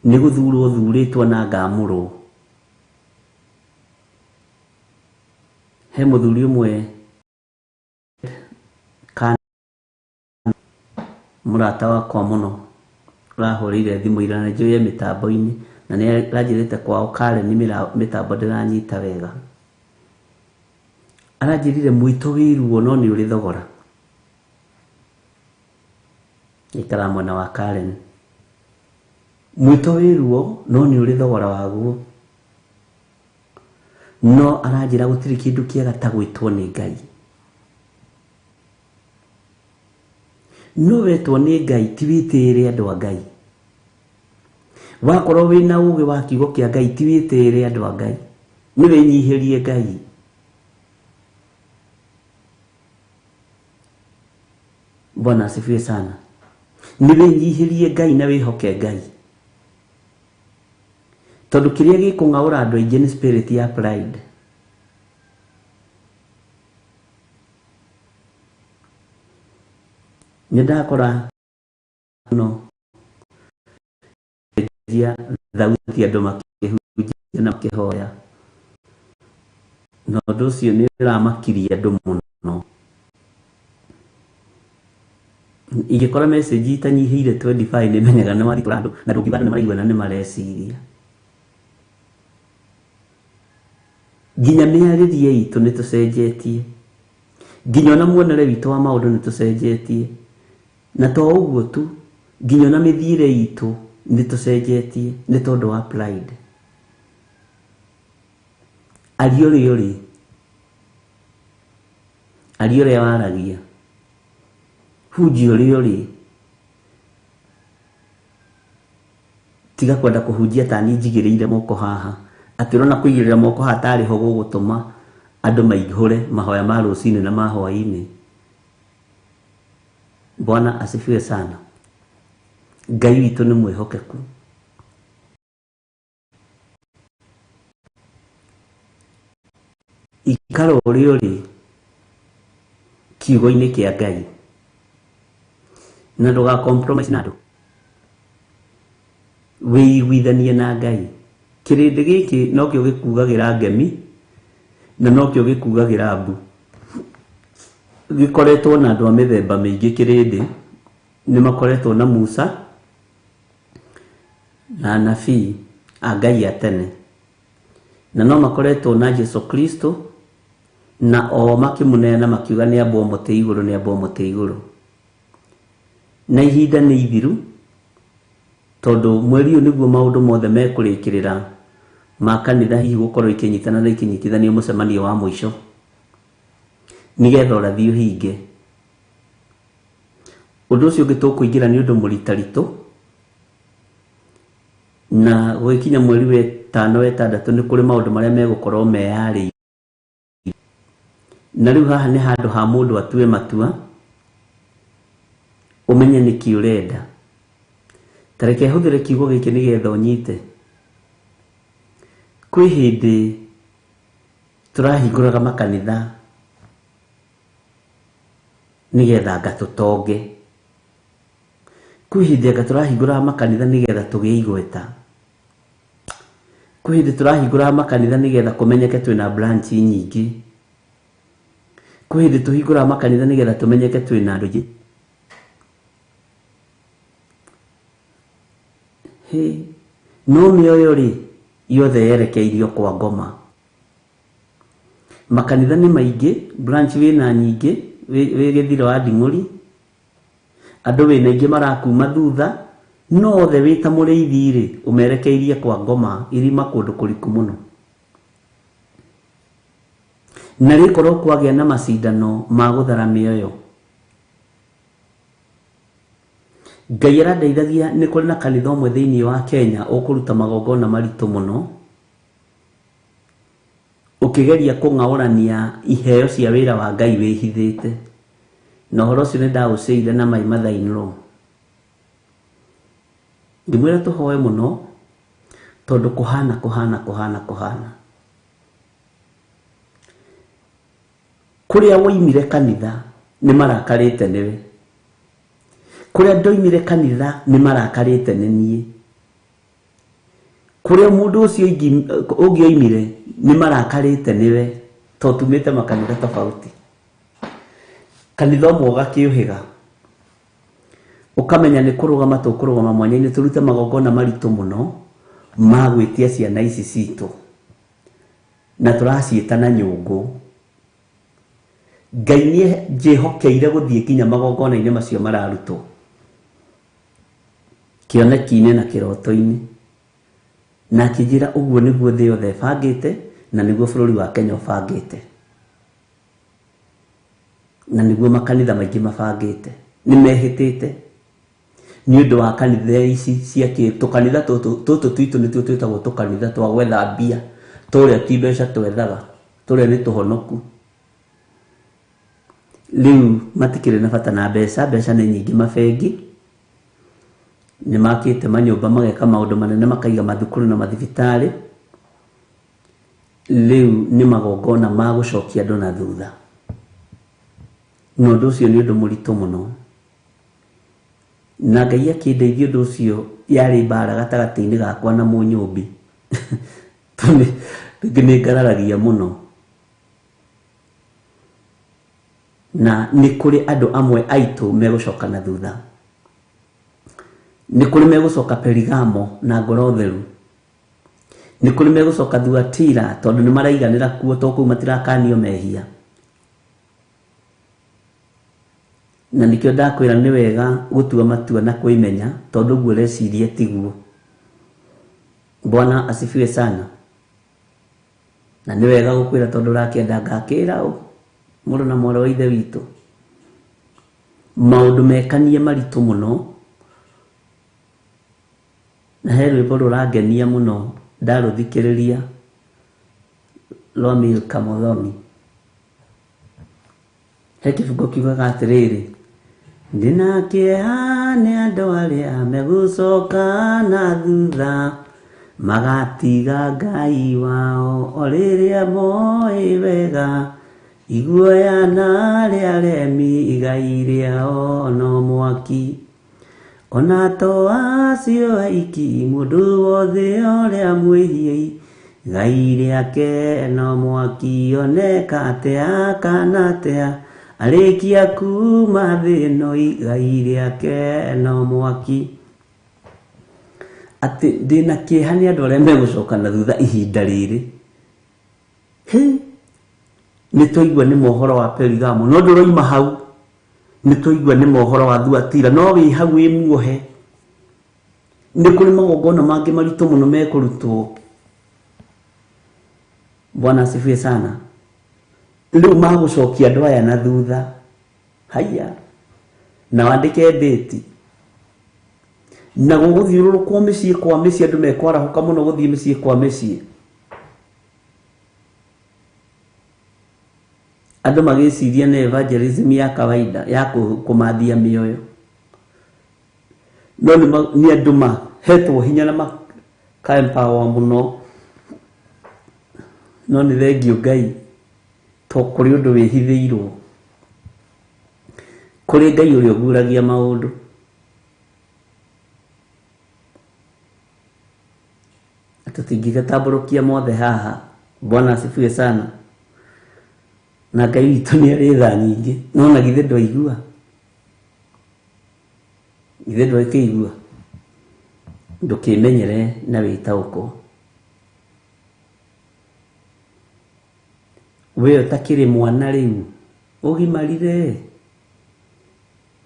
nĩ gũthurwo thurĩtwo na ngamũrwo. He mũthuri ũmwe kana mũrata wakwa mũno ũrahũrĩire thimũ ira na njũĩ mĩtambo-inĩ na nĩ aranjĩrĩte kwao Karen mĩtambo ndĩranyita wega. Aranjĩrire mwito wĩruo no nĩ ũrĩ thogora. ikara mwena wa Karen. Mwito wiruo no ni uri thogora waguo, no aranjira gutiri kindu kiega ta gwitwo ni Ngai. No wetwo ni Ngai ti witire andu a Ngai. Wakorwo wina uge wa kiugo kia Ngai ti witire andu a Ngai, ni winyihirie Ngai. Bwana asifiwe sana. Ni winyihirie Ngai na wihoke Ngai. Tondu kiria gikungaura andu aingi ni spirit ya pride. Nindakora no ya thauti andu makihunjia na makihoya, no ndu ucio ni ramakiria andu muno. Ingikora message itanyihire 25 ni menyaga ni marikura andu na ndungibana ni marigwa na ni mareciria. Ginya miarithie itu ni tucenjetie, ginya na muonere witu wa maundu ni tucenjetie, na to uguo tu, ginya na mithire itu ni tucenjetie ni tondu wa pride. Ariori waragia huji tiga kwenda kuhujia tani njigiriire moko haha ati rona kuigirira moko hatari ho gugutuma andu maihore mahoya ma rucini na mahoya-ini. Bwana asifiwe sana. Ngai witu ni mwihokeku. Ikaro uri kiugo-ini kia Ngai na nduga compromise na andu, wiguithanie na Ngai. Kirindi giki no kio gikugagira ngemi na no kio gikugagira mbu. Gikoretwo na andu a mithemba mingi. Kirindi ni makoretwo na Musa na anabii a Ngai atene, na no makoretwo na Jesu Kristo, na o makimunena makiuga ni abo mote iguru, ni abo mote iguru. Na ihinda ni ithiru, tondu mweri uyu niguo maundu mothe mekurikirira ma kanitha hihi gukorwo ikinyitana na ikinyitithanio mucemanio wa mwisho nigetha urathi uhinge. Undu ucio ungi tukuingira ni undu muritarito, na gwikinya mweri wa 5 wa 6 ni kuri maundu maria megukorwo meyari. Na riu haha ni handu ha mundu atue matua, umenye niki urenda. Tareke huthire kiugo giki nigetha unyite. Kwi hindi turahinguraga makanitha nigetha gatutonge. Kwi hindi anga turahinguraga makanitha nigetha tugie igweta. Kwi hindi turahinguraga makanitha nigetha kumenyeke twina branch nyingi. Kwi hindi tuhinguraga makanitha nigetha tumenyeke twina andu. No mioyo ri yothe yerekeirio kwa ngoma. Makanitha ni maingi, branch wina nyingi, wi githiro wa Nding'uri, andu wina ingi marakuma thutha, no othe wita muriithi ri umerekeirie kwa ngoma irima kundu kuriku muno. Na rikorwo kwagia na macindano ma guthara mioyo. Ngai arandeithagia ni kuri na kanitha umwe thiini wa Kenya ukuruta magongona maritu muno, ukigeria kungaurania iheo cia wira wa Ngai wihithite. Na horo ucio ni ndauceire na mai mathainro. Ngimwira tuhoe muno tondu kuhana. Kuria woimire kanitha ni marakarite niwe. Kuria ndoimire kanitha ni marakarite ni nie. Kuria mundu ucio ungioimire ni marakarite niwe, to tumite makanitha tofauti. Kanitha umwe ugakiuhiga, ukamenya ni kurugama tukurugama mwanya-ini turute magongona maritu muno ma gwitia ciana ici citu, na turaciitana nyungu. Ngai nie njihokeire guthie kinya magongona-ini macio mararutwo. kĩoneki-inĩ na kĩroto-inĩ, na akĩnjĩra ũguo nĩguo thĩ yothe ĩbangĩte na nĩguo bũrũri wa Kenya ũbangĩte, na nĩguo makanitha maingĩ mabangĩte. Nĩmehĩtĩte nĩ ũndũ wa kanitha ici cia tũkanitha tũtũ twitũ nĩtuo twĩtagwo tũkanitha twa gwetha mbia, tũrĩa ti mbeca twethaga, tũrĩa nĩ tũhonoku. Rĩu matikĩrĩ na bata na mbeca, mbeca nĩ nyingĩ mabengi, nĩ makĩte manyũmba mageka maũndũ manene, makaiga mathukuru na mathibitarĩ. Rĩu nĩ magongona ma gũcokia andũ na thutha, na ũndũ ũcio nĩ ũndũ mũritũ mũno. Na Ngai akĩndeithia ũndũ ũcio yarĩ mbara gatagatĩ-inĩ gakwa na mũnyũmbi tondũ nĩ ngararagia mũno, na nĩ kũrĩ andũ amwe aitũ megũcoka na thutha. Nĩ kũrĩ megũcoka Perigamo na ngoro theru, nĩ kũrĩ megũcoka Thuatira tondũ nĩ maraiganĩra kuo, to kũu matirakanio mehia. Na nikĩo ndakwĩra nĩ wega gũtua matua na kwĩmenya, tondũ guo reciria tiguo. Bwana asifiwe sana. Na nĩ wega gũkwĩra tondũ ũrakĩenda ngakĩra mũrũ na mwarĩ wa ithe witũ. Maũndũ mekanie maritũ mũno, na he rwĩmbo rũrangenia mũno ndarũthikĩrĩria rwa Milka Muthoni. He kĩbungo kiugaga atĩrĩrĩ, ndĩna kĩeha nĩ andũ arĩa megũcoka na thutha, magatiga Ngai wao o rĩrĩa moĩ wega, iguoya na arĩa aremi igai rĩao no mwaki. Ona to acio aiki mũndũ wothe ũrĩa mwĩhia, igai rĩake no mwaki. Oneka atĩa kana atĩa, arĩkia kuma thĩ ĩno, igai rĩake no mwaki. Atĩ ndĩna kĩeha nĩ andũ arĩa megũcoka na thutha ihinda rĩrĩ. Nĩ twaigua nĩ mohoro wa Perigamo, no ndũroima hau. Nĩ twaigua nĩ mohoro wa Thuatira, no wĩ hau wĩ muohe. Nĩ kũrĩ magongona mangĩ maritũ mũno mekũrutwo. Bwana asifiwe sana. Rĩu magũcokia andũ aya na thutha. Haya, na wandĩke ndĩti, na gũgũthiũrũrũkwo mĩciĩ kwa mĩciĩ, andũ mekwarahũka mũno gũthiĩ mĩciĩ kwa mĩciĩ. Andũ magĩciria nĩ evangelism ya kawaida ya kũmathia mĩoyo, no nĩ andũ mahetwo hinya na makaempower mũno. No nĩ thengio Ngai, to kũrĩ ũndũ wĩhithĩirwo, kũrĩ Ngai ũrĩa ũguragia maũndũ. Tũtingĩgatambũrũkia mothe haha. Bwana asifiwe sana. Na Ngai witũ nĩ arĩ tha nyingĩ, no na githĩ ndwaigua? Githĩ ndwakĩigua? Ndũkĩmenyere na wĩtaũkwo. We ũtakĩrĩ mwana rĩu, ũgimarire.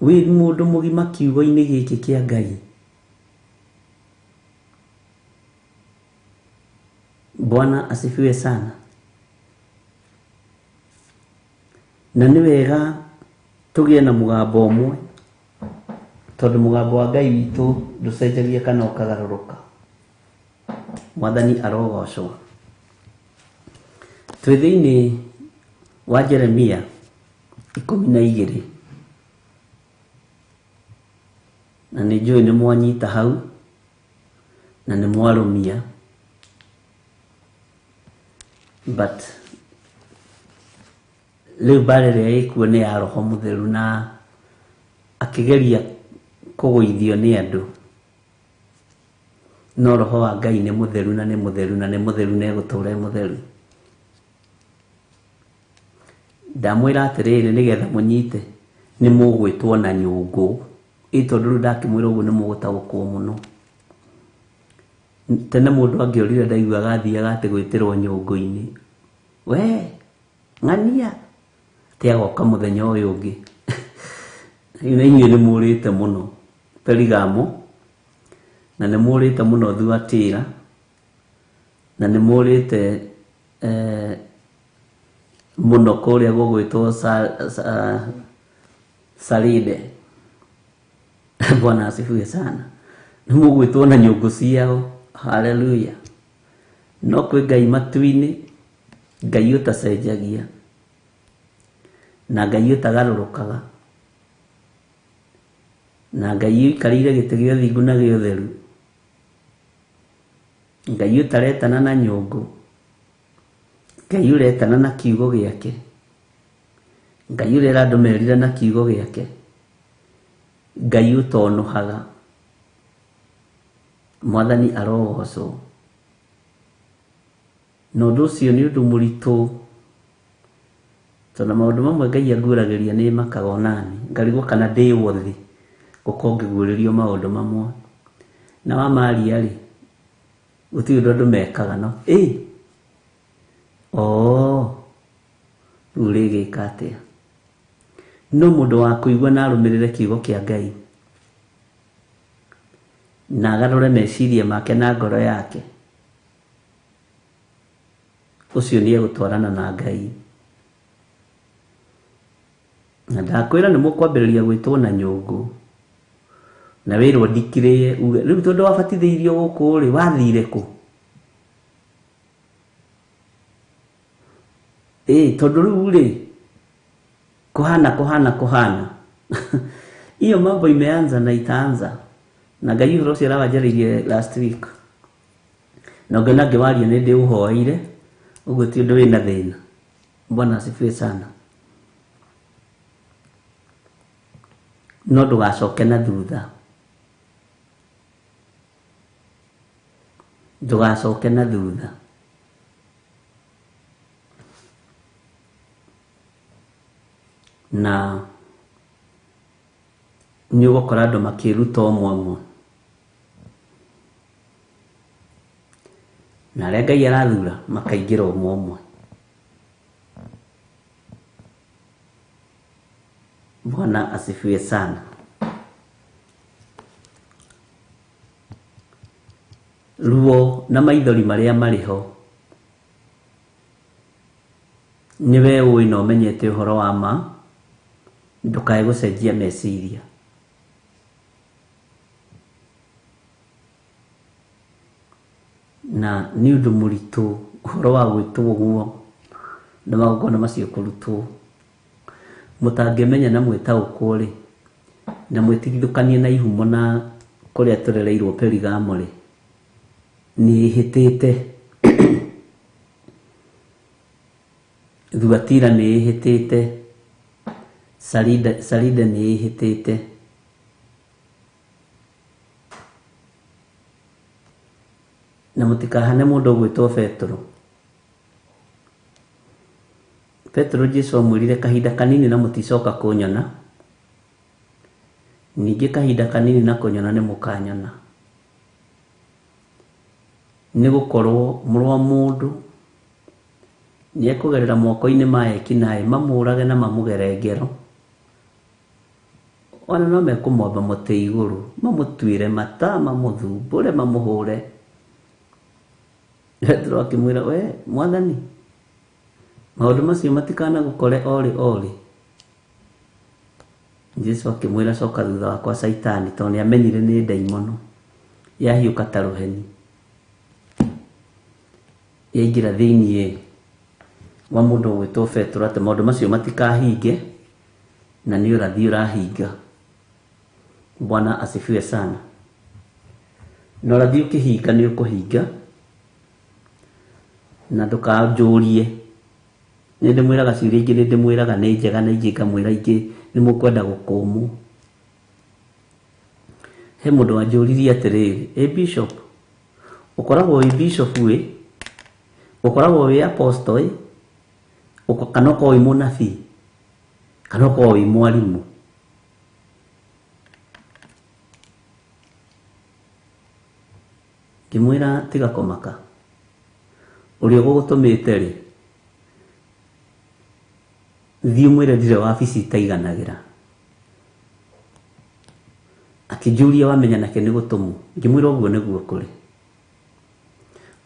We mũndũ mũgima kiugo-inĩ gĩkĩ kĩa Ngai. Bwana asifiwe sana. Na nĩ wega tũgĩe na mũgambo ũmwe, tondũ mũgambo wa Ngai witũ ndũcenjagia kana ũkagarũrũka. Mwathani arogocwo. Twĩ thĩinĩ wa Jeremia 12, na nĩ njũĩ nĩ mwanyita hau na nĩ mwarũmia, but rĩu mbara ĩrĩa ĩkuo nĩ ya Roho Mũtheru, na akĩgeria kũgũithio nĩ andũ. No Roho wa Ngai nĩ mũtheru na nĩ mũtheru na nĩ mũtheru na egũtũũra mũtheru. Ndamwĩra atĩrĩrĩ nĩgetha mũnyite, nĩ mũgwĩtwo na nyũngũ. Tondũ rĩu ndakĩmwĩra ũguo nĩ mũgũtaũkwo mũno. Tene mũndũ angĩorire ndaiguaga athiaga atĩ gwĩtĩrwo nyũngũ-inĩ. We ng'ania atĩ agoka mũthenya ũyũ ũngĩ. Na inyuĩ nĩ mũrĩte mũno. Perigamo na nĩ mũrĩte mũno Thuatĩra, na nĩ mũrĩte mũno kũrĩa gũgwĩtwo Saride. Bwana asifiwe sana. Nĩ mũgwĩtwo na nyũngũ ciao. Haleluya. No kwĩ Ngai matu-inĩ, Ngai ũtacenjagia, na Ngai ũtagarũrũkaga, na Ngai ũikarĩire gĩtĩ gĩa ũthingu na gĩa ũtheru, Ngai ũtaretana na nyũngũ, Ngai ũretana na kiugo gĩake, Ngai ũrera andũ merire na kiugo gĩake, Ngai ũtonohaga. Mwathani arogocwo. Na ũndũ ũcio nĩ ũndũ mũritũ, tondũ maũndũ mamwe Ngai anguũragĩria nĩ makaga onani, ngarigwo kana ndĩ wothe gũkorwo ngĩguũrĩrio maũndũ mamwe. Na wamaria rĩ, gũtirĩ ũndũ andũ mekaga no. Rĩu rĩgĩka atĩa? No mũndũ wa kũigua na arũmĩrĩre kiugo kĩa Ngai, na agarũre meciria make na ngoro yake, ũcio nĩ egũtwarana na Ngai. Na ndakwĩra nĩ mũkwambĩrĩria gwĩtwo na nyũngũ, na wĩrwo ndikirĩe uge rĩu tondũ wabatithĩirio gũkũ rĩ, wathire kũ? Tondũ rĩu rĩ, kuhana hiyo mambo imeanza na itaanza. Na Ngai ũhoro ũcio arawanjarĩirie last week, na ngona ngĩwaria nĩ ndĩ ũhoeire, ũguo ti ũndũ wĩna thĩna. Bwana asifiwe sana. No ndũgacoke na thutha, ndũgacoke na thutha. Na nĩ ũgũkora andũ makĩruta ũmwe, na arĩa Ngai arathura makaingĩra ũmwe. Bwana asifiwe sana. Ruo na maithori marĩa marĩ ho, nĩwe ũĩ na ũmenyete ũhoro wa ma, ndũkae gũcenjia meciria. Na nĩ ũndũ mũritũ ũhoro wa gwĩtwo ũguo na magongona macio kũrutwo, mũtangĩmenya na mwĩtaũkwo rĩ, na mwĩtigithũkanie na ihumo na kũrĩa tũrereirwo Perigamo rĩ, nĩ ĩhĩtĩte. Thuatĩra nĩ ĩhĩtĩte, Saride nĩ ĩhĩtĩte. Na mũtikahane mũndũ ũgwĩtwo Petro. Petro Jesũ amwĩrire kahinda kanini na mũticoka kũnyona, ningĩ kahinda kanini na kũnyona nĩ mũkanyona. Nĩ gũkorwo mũrũ wa mũndũ nĩ ekũgerera moko-inĩ ma ekinaĩ mamũrage na mamũgere ngero, ona no mekũmwamba mũtĩ igũrũ, mamũtuĩre mata, mamũthumbũre, mamũhũre. Petro akĩmwĩra, we Mwathani, maũndũ macio matikana gũkore orĩ. Jesũ akĩmwĩra, coka thutha wakwa Saitani, tondũ nĩ amenyire nĩ ndaimono yahiũka ta rũheni, yaingĩra thĩiniĩ wa mũndũ ũgwĩtwo Petro, atĩ maũndũ macio matikahinge, na nĩ ũrathi ũrahinga. Bwana asifiwe sana. Na ũrathi ũkĩhinga nĩ ũkũhinga, na ndũkanjũrie. Nĩ ndĩmwĩraga ciũria ingĩ, nĩ ndĩmwĩraga nĩ njega, na ingĩ ngamwĩra ingĩ nĩ mũkwenda gũkũmũ. He mũndũ wanjũririe atĩrĩrĩ, Bishop, ũkoragwo wĩ Bishop wĩ, ũkoragwo wĩ Apostle kana ũkoragwo wĩ mũnabii, kana ũkoragwo wĩ mwarimũ? Ngĩmwĩra tiga kũmaka, ũrĩa ũgũgũtũmĩte rĩ, thiĩ ũmwĩre ndirĩ wabici itaiganagĩra, akijuria wamenya nake ni gutumu ngimwira uguo niguo kuri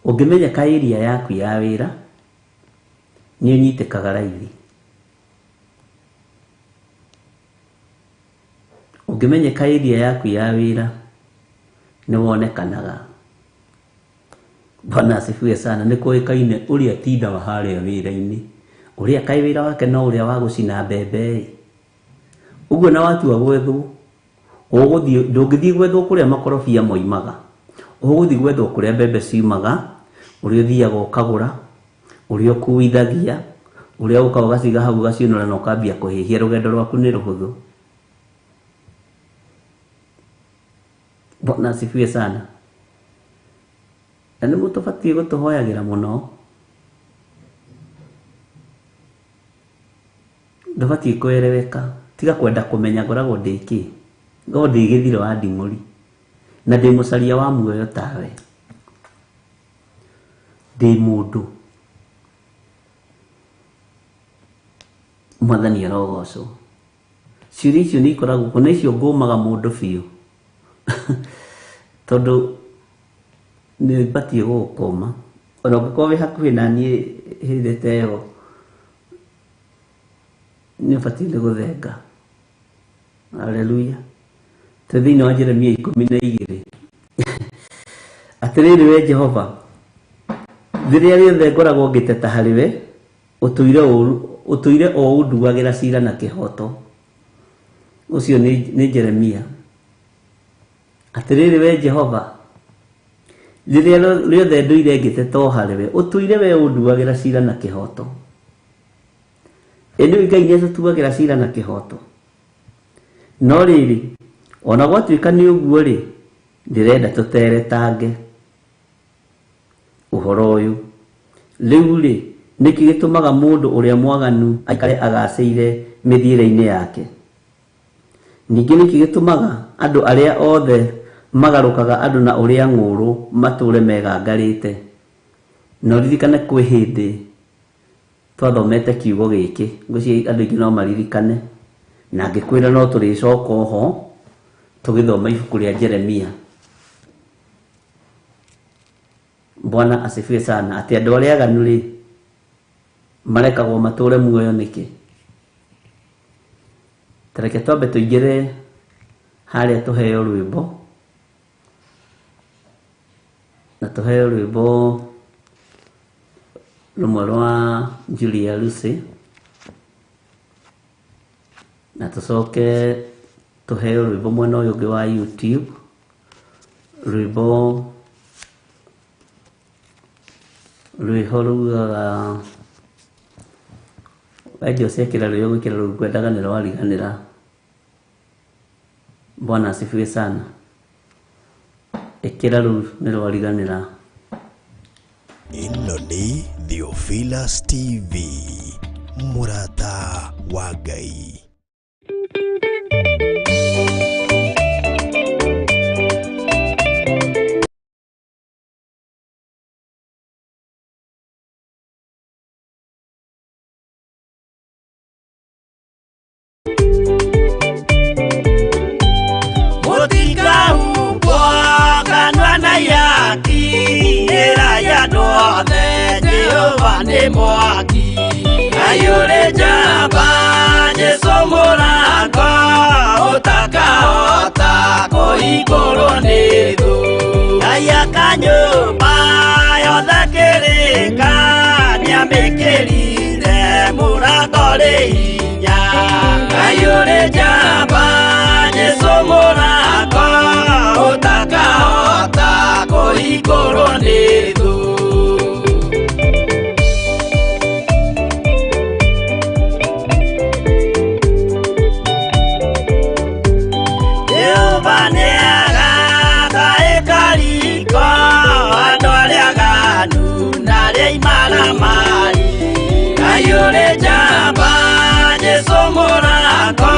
ungimenya ka area yaku ya wira ni unyitikaga raithi ungimenya ka area yaku ya wira ni wonekanaga. Bwana asifiwe sana. Ni kuikaine uria tindaga haria wira-ini uria kai wira wake no uria wa gucina mbembe uguo na watu agwethu uguthii ndungithii gwethu kuria makorofia moimaga uguthii gwethu kuria mbembe ciumaga uria thiaga ukagura uria kuithagia uria uka ugaciga hau gacionora na ukambia kuhihia rugendo rwaku ni ruhuthu. Bwana asifiwe sana. Na nĩ mũtũbatie gũtũhoyagĩra mũno ndũbatie kũereweka tiga kwenda kũmenya ngoragwo ndĩki ngoragwo ndĩ gĩthiro wa nding'ũri na ndĩ mũcaria wa muoyo tawe ndĩ mũndũ Mwathani arogocwo. Ciũria icio nĩ ikoragwo kuo na icio ngũmaga mũndũ biũ tondũ ni batie gukoma ona ũngĩkorwo wĩ hakuhĩ na niĩ hĩndĩ ta ĩyo nĩ batie nĩ gũthenga. Haleluya. Thĩinĩ wa Jeremia 12 atĩrĩrĩ we Jehova rĩrĩa rĩothe ngoragwo ngĩteta harĩwe ũtũire o ũnduagĩra cira na kĩhoto. Ũcio nĩ Jeremia. Atĩrĩrĩ we Jehova rĩrĩa rĩothe ndũire ngĩteta o harĩwe ũtũire we ũnduagĩra cira na kĩhoto. Ĩndĩ Ngai nĩ atũtuagĩra cira na kĩhoto. No rĩrĩ ona gwatuĩka nĩ ũguo rĩ ndĩrenda tũteretange ũhoro ũyũ. Rĩu rĩ nĩkĩ gĩtũmaga mũndũ ũrĩa mwaganu aikare agacĩire mĩthiĩre-inĩ yake? Ningĩ nĩkĩ gĩtũmaga andũ arĩa othe magarukaga andũ na ũrĩa ng'ũrũ matũre megangarĩte? No ririkane kwĩ hĩndĩ twathomete kiugo gĩkĩ ngwĩciria andũ aingĩ no maririkane na ngĩkwĩra no tũrĩcoka ho tũgĩthoma ibuku rĩa Jeremia. Bwana asifiwe sana. Atĩ andũ arĩa aganu rĩ marekagwo matũre muoyo nĩkĩ? Tareke twambe tũingĩre harĩa tũheo rwĩmbo na tũheo rwĩmbo rumwe rwa Julia Lucy na tũcoke tũheo rwĩmbo mwena ũyũ ũngĩ wa YouTube rwĩmbo rwĩho rugaga wendio ciakĩra rwĩho gwĩkĩra rũu kwendaga nĩ rwariganĩra. Bwana asifiwe sana. Ĩkĩra rũu nĩ rwariganĩra. Ĩno nĩ Theophilus TV mũrata wa Ngai. Mwaki ayure jamba Yesu murako utakaota kuiguru ni thu aya kanyumba yothe kirika niamikirire murako ri hinya ayure jamba Yesu murako utakaota kuiguru ni thu ayure jamba Yesu murako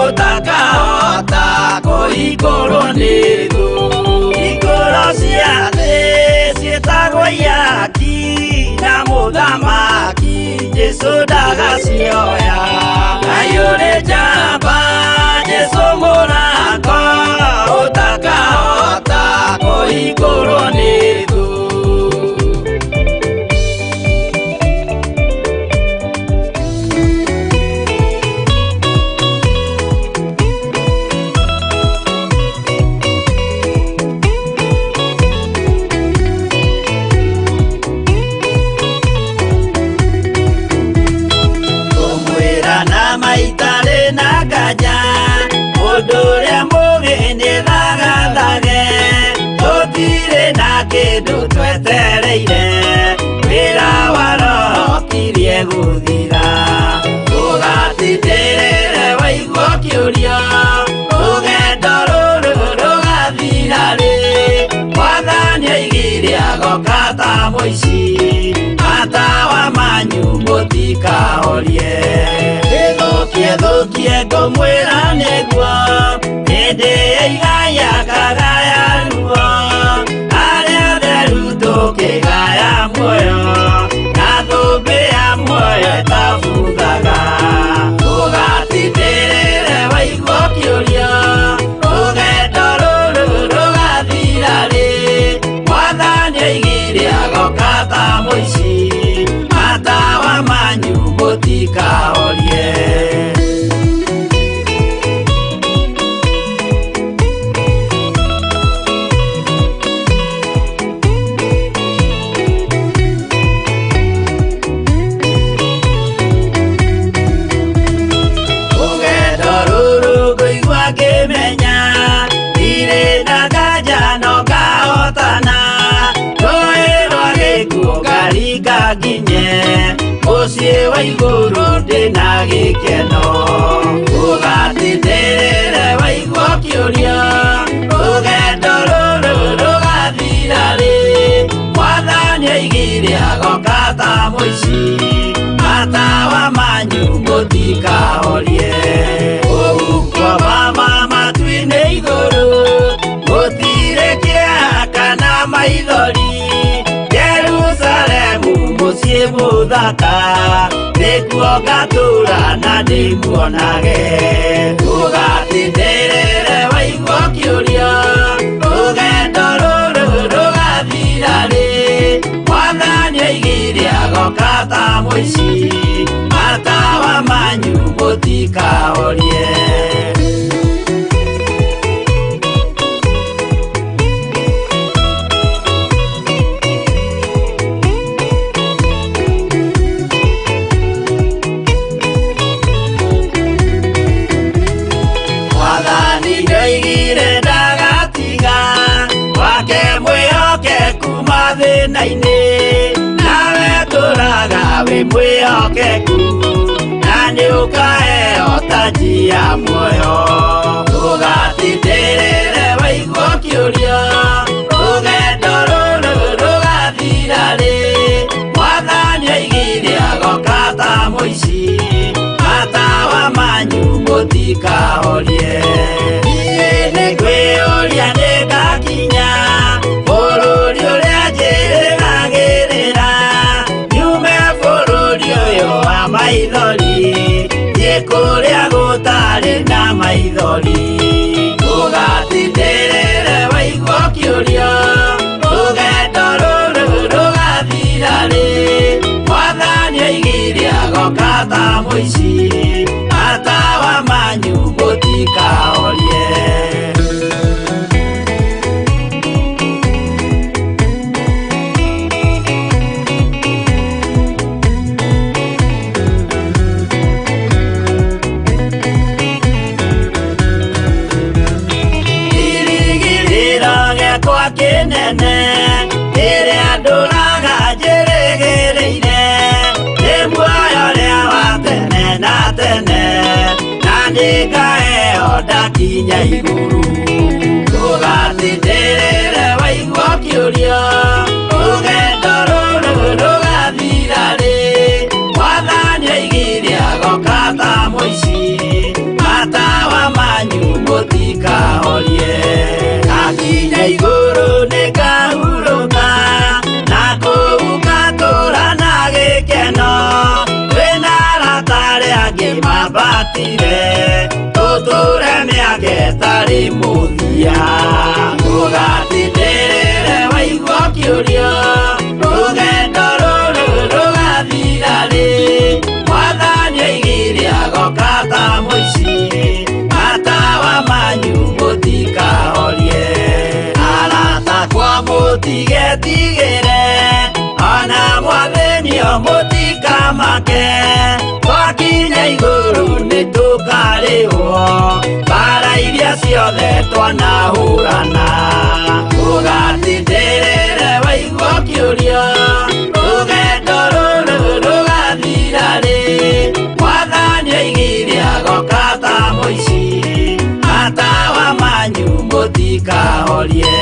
utakaota kuiguru ni thu iguru cia thĩ ciĩtagwo yaki na mũthamaki Yesu ndagacioya ayure jamba Yesu murako kĩndũ twetereire wĩra wa roho kirie gũthira ũgatindĩrĩre waigua kĩũria rũgendo rũrũ rũgathira rĩ Mwathani oigire agoka ta mũici matawa manyu mũtikahorie thũkie ngũmwĩra nĩguo hĩndĩ ĩigaya kagaya ruo arĩa theru tũkĩgaya muoyo na thũmbĩ ya muoyo ĩtabuthaga ũgatindĩrĩre waigua kĩũria rũgendo rũrũ rũgathira rĩ Mwathani oigire agoka ta mũici matawa manyu mũtikahorie Mũciĩ wa igũrũ ndĩna gĩkeno ũgatindĩrĩre waigua kĩũria rũgendo rũrũ rũgathira rĩ Mwathani oigire agoka ta mũici matawa manyu mũtikahorie ũgukua mama matu-inĩ igũrũ gũtirĩ kĩeha kana maithori Jerusalemu mũciĩ mũthaka nĩkuo ngatũũra na ndĩmuonage ũgatindĩrĩre waigua kĩũria rũgendo rũrũ rũgathira rĩ Mwathani oigire agoka ta mũici matawa manyu mũtikahorie nawe tũraga wĩ mwĩhokeku na nĩũkaheo taji ya muoyo ũgatindĩrĩre waigua kĩũria rũgendo rũrũ rũgathira rĩ Mwathani oigire agoka ta mũici matawa manyu mũtikahorie niĩ nĩngwĩyũria nĩngakinya bũrũri ũrĩa njĩrĩgagĩrĩra nyume bũrũri ũyũ wa maithori thiĩ kũrĩa gũtarĩ na maithori ũgatindĩrĩre waigua kĩũria rũgendo rũrũ rũgathira rĩ Mwathani oigire agoka ta mũici matawa manyu mũtikahorie kĩnene ĩrĩa ndũraga njĩrĩgĩrĩire nĩ muoyo ũrĩa wa tene na tene na nĩngaheo ndakinya igũrũ ũgatindĩrĩre waigua kĩũria rũgendo rũrũ rũgathira rĩ Mwathani oigire agoka ta mũici matawa manyu mũtikahorie akinya igũrũ nĩngahurũka na kũu ngatũũra na gĩkeno twĩna arata arĩa angĩ mambatire tũtũũre mĩaka ĩtarĩ mũthia ũgatindĩrĩre waigua kĩũria rũgendo rũrũ rũgathira rĩ Mwathani oigire agoka ta mũici matawa manyu mũtikahorie arata kwa mũtigetigĩre ona mwathĩnio mũtikamake twakinya igũrũ nĩtũkarĩhwo bara iria ciothe twanahũrana ũgatindĩrĩre kĩũria rũgendo rũrũ rũgathira rĩ mwathani oigire agoka ta mũici matawa manyu mũtikahorie.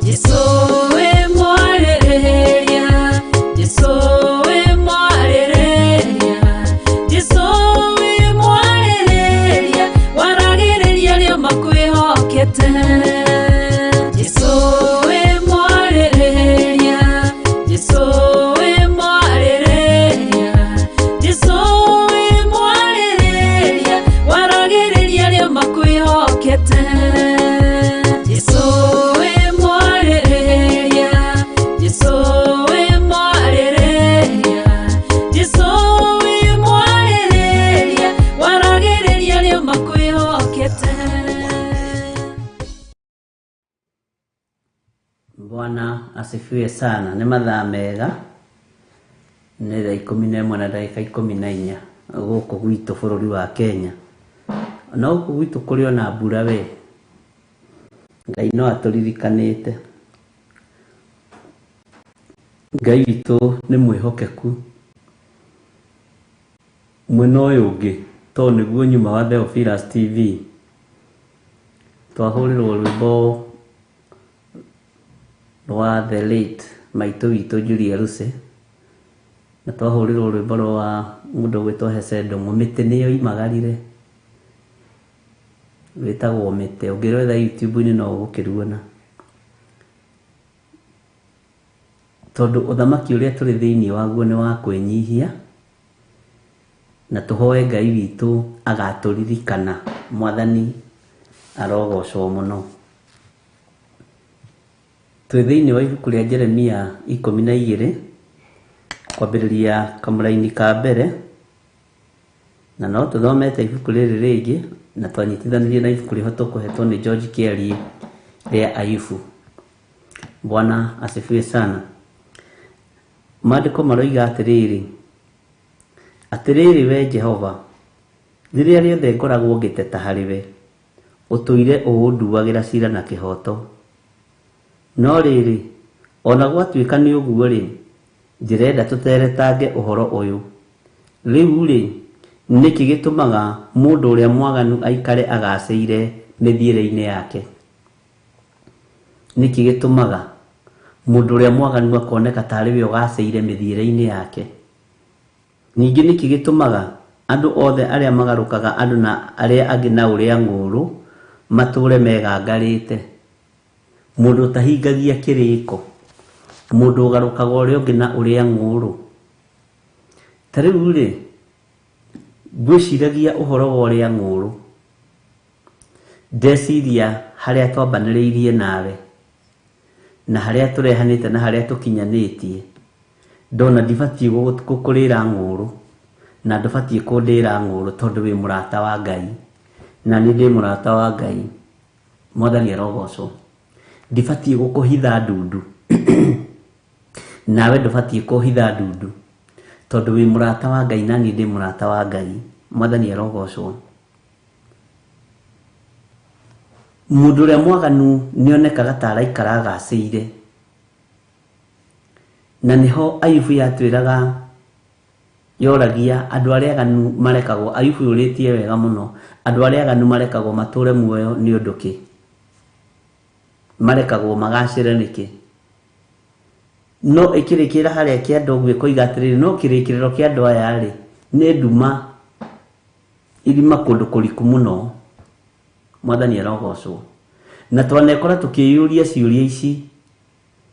Yesu we mwarĩrĩria asifiwe sana. Nĩ mathaa mega, nĩ thaa 11 na dakika 14 gũkũ gwitũ bũrũri wa Kenya. Na gũkũ gwitũ kũrĩ ona mbura we, Ngai no atũririkanĩte. Ngai witũ nĩ mwĩhokeku. Mwena ũyũ ũngĩ to nĩguo nyuma wa Theophilus TV twahũrĩrwo rwĩmbo rwa the late maitũ witũ Julia Russe, na twahũrĩrwo rwĩmbo rwa mũndũ gwĩtwo Hecedo Mũmĩtĩ nĩyo imagarire, wĩtagwo Mĩtĩ. Ũngĩrora YouTube-inĩ no ũgũkĩruona, tondũ ũthamaki ũrĩa tũrĩ thĩinĩ waguo nĩ wa kwĩnyihia, na tũhoe Ngai witũ agatũririkana. Mwathani arogocwo mũno. Twĩ thĩinĩ wa ibuku rĩa Jeremia 12 kwambĩrĩria kamũraini ka mbere, na no tũthomete ibuku rĩrĩ rĩngĩ na twanyitithanirie na ibuku rĩho tũkũhetwo nĩ George Kelly rĩa Ayubu. Bwana asifiwe sana. Maandĩko maroiga atĩrĩrĩ we Jehova, rĩrĩa rĩothe ngoragwo ngĩteta harĩwe, ũtũire ũnduagĩra cira na kĩhoto. No rĩrĩ, ona gwatuĩka nĩ ũguo rĩ, ndĩrenda tũteretange ũhoro ũyũ. Rĩu rĩ, nĩkĩ gĩtũmaga mũndũ ũrĩa mwaganu aikare agacĩire mĩthiĩre-inĩ yake? Nĩkĩ gĩtũmaga mũndũ ũrĩa mwaganu akoneka tarĩ we ũgacĩire mĩthiĩre-inĩ yake? Ningĩ nĩkĩ gĩtũmaga andũ othe arĩa magarũkaga andũ na arĩa angĩ na ũrĩa ngũrũ matũre megangarĩte? Mũndũ ũtahingagia kĩrĩko, mũndũ ũgarũkaga ũrĩa ũngĩ na ũrĩa ngũrũ. Ta rĩu rĩ, ngwĩciragia ũhoro wa ũrĩa ngũrũ, ndeciria harĩa twambanĩrĩirie nawe na harĩa tũrehanĩte na harĩa tũkinyanĩtie. Ndona ndibatiĩ gũkũrĩra ngũrũ na ndũbatiĩ kũndĩra ngũrũ, tondũ wĩ mũrata wa Ngai na nĩ ndĩ mũrata wa Ngai. Mwathani arogocwo. Ndibatiĩ gũkũhitha ndundu nawe ndũbatiĩ kũhitha ndundu, tondũ wĩ mũrata wa Ngai na nĩ ndĩ mũrata wa Ngai. Mwathani arogocwo. Mũndũ ũrĩa mwaganu nĩonekaga ta araikara agacĩire, na nĩho Ayubu yatwĩraga yoragia andũ arĩa aganu marekagwo. Ayubu yũrĩtie wega mũno, andũ arĩa aganu marekagwo matũre muoyo nĩ ũndũ kĩ? Marekagwo magacĩre nĩkĩ? No ĩkĩrĩkĩra harĩa kĩandũ gwĩkoiga atĩrĩrĩ, no kĩrĩkĩrĩro kĩa andũ aya rĩ, nĩ nduma irima kũndũ kũriku mũno. Mwathani arogocwo. Na twanekora tũkĩyũria ciũria ici,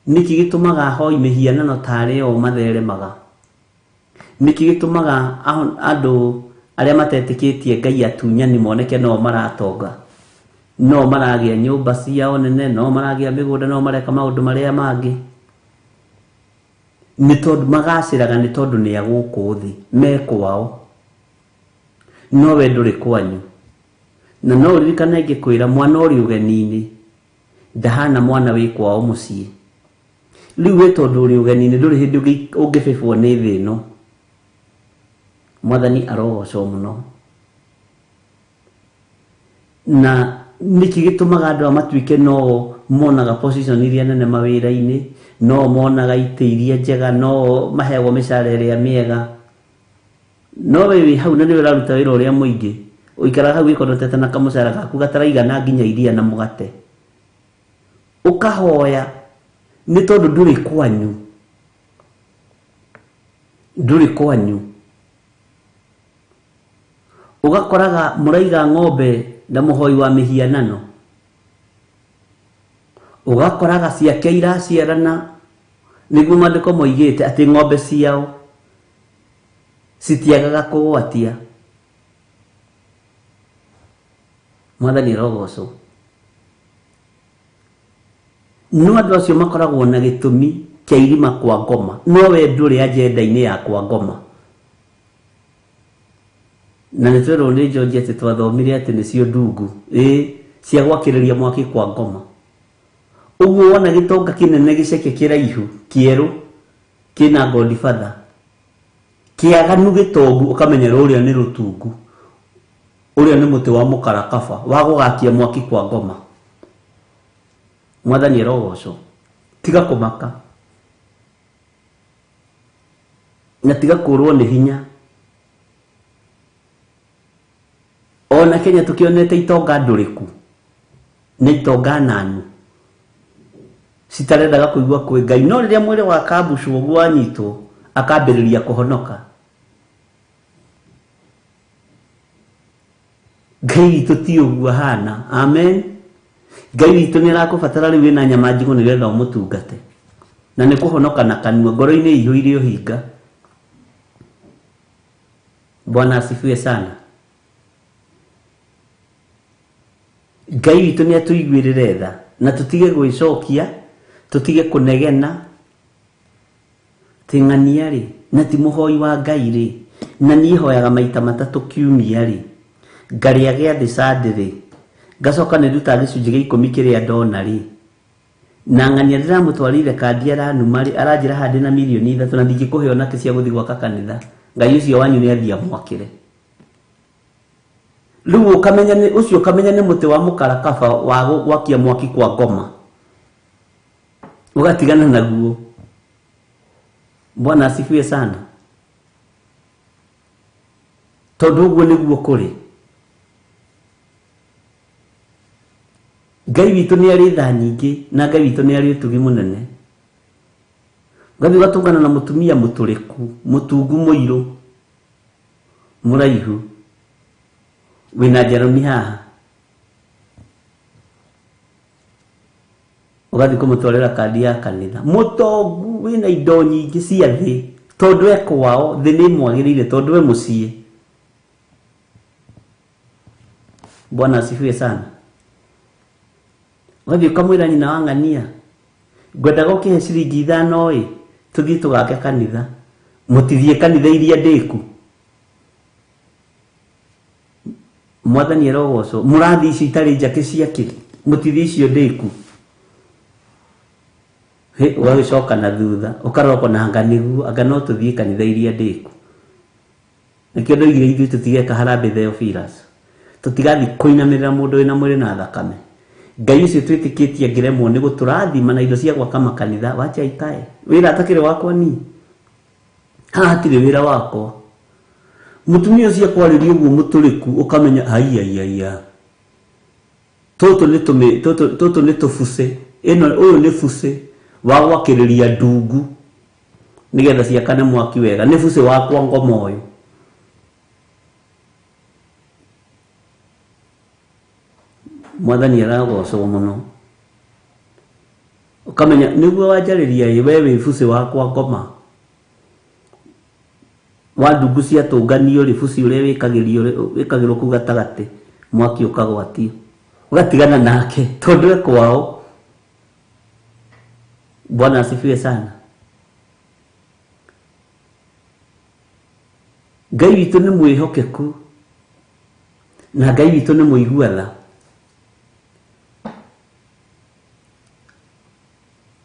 nĩkĩ gĩtũmaga hoi mĩhianano tarĩ o matheremaga? Nĩkĩ gĩtũmaga andũ arĩa matetĩkĩtie Ngai atunyani moneke no maratonga, no maragĩa nyũmba ciao nene, no maragĩa mĩgũnda, no mareka maũndũ marĩa mangĩ? Nĩ tondũ magacĩraga, nĩ tondũ nĩ agũkũ thĩ me kwao, no we ndũrĩ kwanyu. Na no ũririkane ngĩkwĩra mwana ũrĩ ũgeni-inĩ ndahana mwana wĩ kwao mũciĩ. Rĩu we tondũ ũrĩ ũgeni-inĩ ndũrĩ hĩndĩ ũngĩbĩbwo nĩ thĩ ĩno. Mwathani arogocwo mũno. Na nĩkĩ gĩtũmaga andũ matuĩke no monaga position iria nene mawĩra-inĩ, no monaga itĩ iria njega, no maheagwo mĩcara ĩrĩa mĩega, no we wĩ hau na nĩwe ũraruta wĩra ũrĩa mũingĩ, ũikaraga hau wĩkonotete na kamũcara gaku gataraigana nginya iria na mũgate, ũkahoya nĩ tondũ ndũrĩ kwanyu. Ndũrĩ kwanyu. Ũgakoraga mũraiga ng'ombe na mũhoi wa mĩhianano, ũgakoraga ciake iraciarana, nĩguo maandĩko moigĩte atĩ ng'ombe ciao citiagaga kũgwatia. Mwathani arogocwo. No andũ acio makoragwo na gĩtũmi kĩa irima kwa ngoma, no we ndũrĩ agenda-inĩ ya kwa ngoma. Na nĩ twĩrwo nĩ George atĩ twathomire atĩ nĩcio ndungu cia gwakĩrĩria mwaki kwa ngoma. Uguo wona gitonga kinene giceke kiraihu kieru kina Godfather kiaganu gitongu ukamenya uria ni rutungu uria ni muti wa mukarakaba wa gugakia mwaki kwa ngoma. Mwathani rogoco tiga kumaka na tiga kurwo ni hinya. Ona Kenya tukionete itonga nduriku na itonga nanu sitarendaga kuigua kwi Ngai, no riria mwire wa kabucu uguo anyitwo akambiriria kuhonoka. Ngai witu ti uguo hana. Amen. Ngai witu ni arakubatara riu wina nyama njigu ni getha umutungate na ni kuhonoka na kanua ngoro-ini ihũire uhinga. Bwana asifiwe sana. Ngai witu ni atuiguirire tha na tutige gwicokia, tutige kunegena ting'ania ri na ti muhoi wa Ngai ri na ni hoyaga maita matatu kiumia ri ngaria giathi sadiri ngacoka ni ruta gicunji gia 10 kiria ndona ri na ng'ania ndiramutwarire kandi aranuma ri aranjira handi na milioni 3 na ndingikuhe ona cia guthi gwaka kanitha. Ngai ucio wanyu ni athia mwakire riu ukamenya ni ucio ukamenya ni muti wa mukarakaba wa gwakia mwaki kwa ngoma ugatigana naguo. Bwana asifiwe sana. Tondu uguo niguo kuri Ngai witu ni ari tha nyingi na Ngai witu ni ari utugi munene. Ngathi gatungana na mutumia muturiku mutungu muiru muraihu wina Jeremy haha ugathi kumutwarira kandi ya kanitha mutongu wina indo nyingi cia thi tondu ekwao thi ni mwagirire tondu we mucie. Bwana asifiwe sana. Ugathi ukamwira nyina wa ng'ania ngwendaga ukihe ciringi 5 tuthie tugake kanitha mutithie kanitha iria ndiku. Mwathani rogoco murathi ici itari njake ciake mutithie icio ndiku. He wagicoka na thutha ukaroko na nganigu anga no tuthie kanitha iria ndiku. Nikio ndoigire ithuĩ tutigeka harambe Theophilus tutigathi kuinamirira mundu wina mwiri na thakame. Ngai ucio twitikitie ngiremwo ni guturathima na indo cia gwaka makanitha wacha ikae wira atakire wakwa ni hatire wira wakwa. Mutumia ucio kwariria uguo muturiku ukamenya aiaiaia toto ni tufuce eno uyu ni fuce wa gwakiriria ndungu nigetha ciakane mwaki wega ni fuce wakwa ngoma uyu. Mwathani aragocwo muno ukamenya niguo wanjariria wewe fuce wakwa ngoma wa ndungu cia tunganio ri fuci uria wikagirwo ku gatagati mwaki ukagwatio ugatigana nake tondu ekwao. Bwana asifiwe sana. Ngai witu ni mwihokeku na Ngai witu ni muiguatha.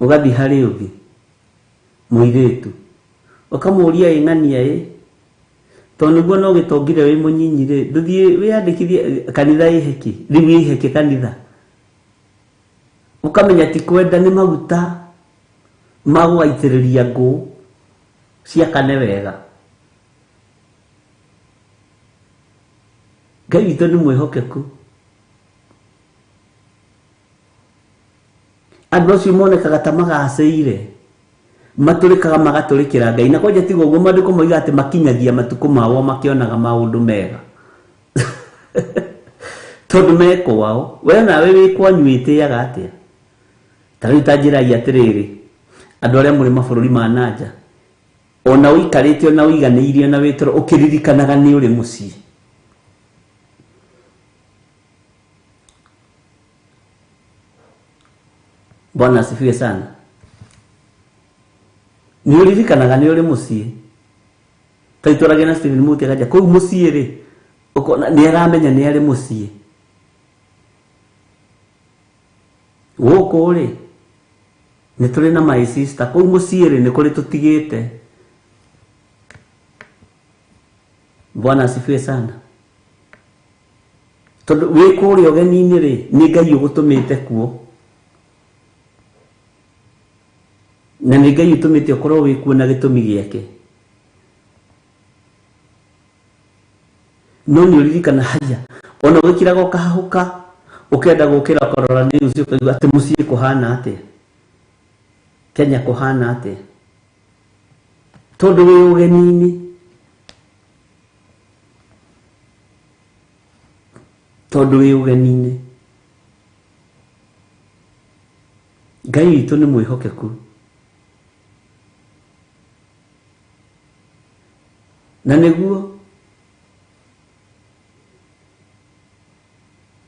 Ugathi hari ugi muiretu ukamuria ing'ania tondu guo no gitongire wi munyinyi ri nduthie wiyandikithie kanitha iheki riu iheki kanitha ukamenya ti kwenda ni maguta magwaitiriria ngũ ciakane wega. Ngai witu ni mwihokeku. Andũ acio monekaga ta magaceire maturikaga magaturikira Ngai na kwanja tigo guo maandiko moiga ati makinyagia matuko mao makionaga maundu mega tondu meko wao we nawe wikwanywite yaga atia tari utajira ya atiriri andu aria muri mabururi ma nanja ona uikarite ona uiganiire ona witoro ukiririkanaga ni uri mucii. Bwana asifiwe sana. Ni uririkanaga ni uri mucii taitorage na Stephen Muti akaja kuu mucii ri ukona ni aramenya ni ari mucii guku ri nĩ tũrĩ na my sister kũu mũciĩ nĩ kũrĩ tũtigĩte. Bwana asifiwe sana. Tondũ wĩ kũrĩa ũgeni-inĩ rĩ nĩ Ngai ũgũtũmĩte kuo, na nĩ Ngai ũtũmĩte ũkorwo wĩ kuo na gĩtũmi gĩake. No nĩ ũririkana haya ona ũgĩkiraga ũkahahũka ũkenda gũkĩra korora news ũkaigua atĩ mũciĩ kũhana atĩa, Kenya kũhana atĩa, tondũ wĩ ũgeni-inĩ. Tondũ wĩ ũgeni-inĩ. Ngai witũ nĩ mwĩhokeku, na nĩguo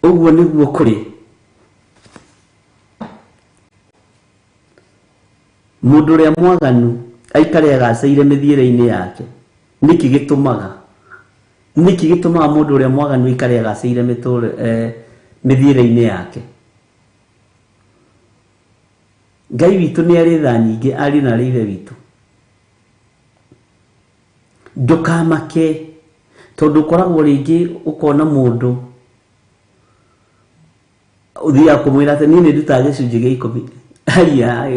ũguo nĩguo kũrĩ. Mũndũ ũrĩa mwaganu aikare agaceire mĩthiĩre-inĩ yake. Nĩkĩ gĩtũmaga mũndũ ũrĩa mwaganu aikare agaceire mĩthiĩre-inĩ yake? Ngai witũ nĩ arĩ tha nyingĩ, ari na arĩ ithe witũ. Ndũkamake tondũ ũkoragwo rĩngĩ ũkona mũndũ ũthiaga kũmwĩra atĩ niĩ nĩ ndutaga gĩcunjĩ gĩa 10. Haiya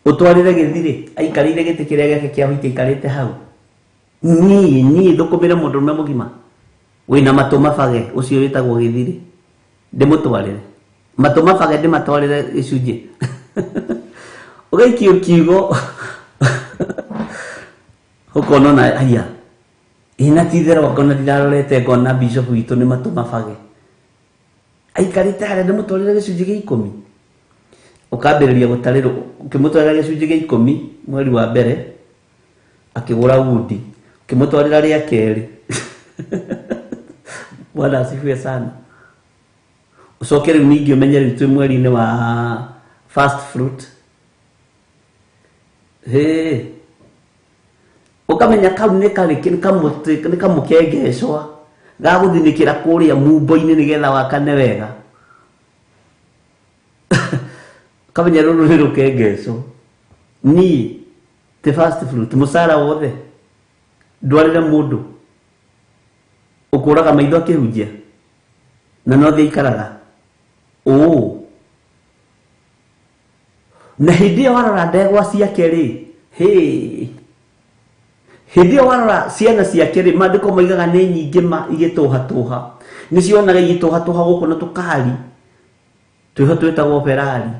ũtwarĩre gĩthirĩ aikarĩire gĩtĩ kĩrĩa gĩake kĩa white aikarĩte hau. Niĩ ndũkũmĩre mũndũ ũmwe mũgima wĩna matũ mabage ũcio wĩtagwo gĩthirĩ ndĩmũtwarĩre matũ mabage ndĩmatwarĩre gĩcunjĩ? Ũgaikio kiugo ũkona na haiya ina tithero ngona ndirarorete ngona bishop witũ nĩ matũ mabage aikarĩte harĩa ndĩmũtwarĩre gĩcunjĩ gĩa 10. Ũkambĩrĩria gũtarĩrwo ũkĩmũtwarĩra gĩcunjĩ gĩa 10 mweri wa mbere akĩgũra wudi ũkĩmũtwarĩra rĩa kerĩ. Bwana asifiwe sana. Ucoke rĩu ningĩ ũmenye rĩu twĩ mweri-inĩ wa first fruit. Ũkamenya kau nĩ kamũkengecwa gagũthinĩkĩra kũrĩa mumbo-inĩ nĩgetha wakane wega. Kamenya rũrũ nĩ rũkengecwo. Niĩ the first fruit mũcara wothe ndwarĩre mũndũ ũkũraga maitho akĩhunjia na no thĩ ikaraga. Na hĩndĩ ĩyo warora ndegwa ciake rĩ, hĩndĩ ĩyo warora ciana ciake rĩ, maandĩko moigaga nĩ nyingĩ igĩtũhatũha. Nĩcionaga igĩtũhatũha gũkũ na tũkari twĩho twĩtagwo Ferrari.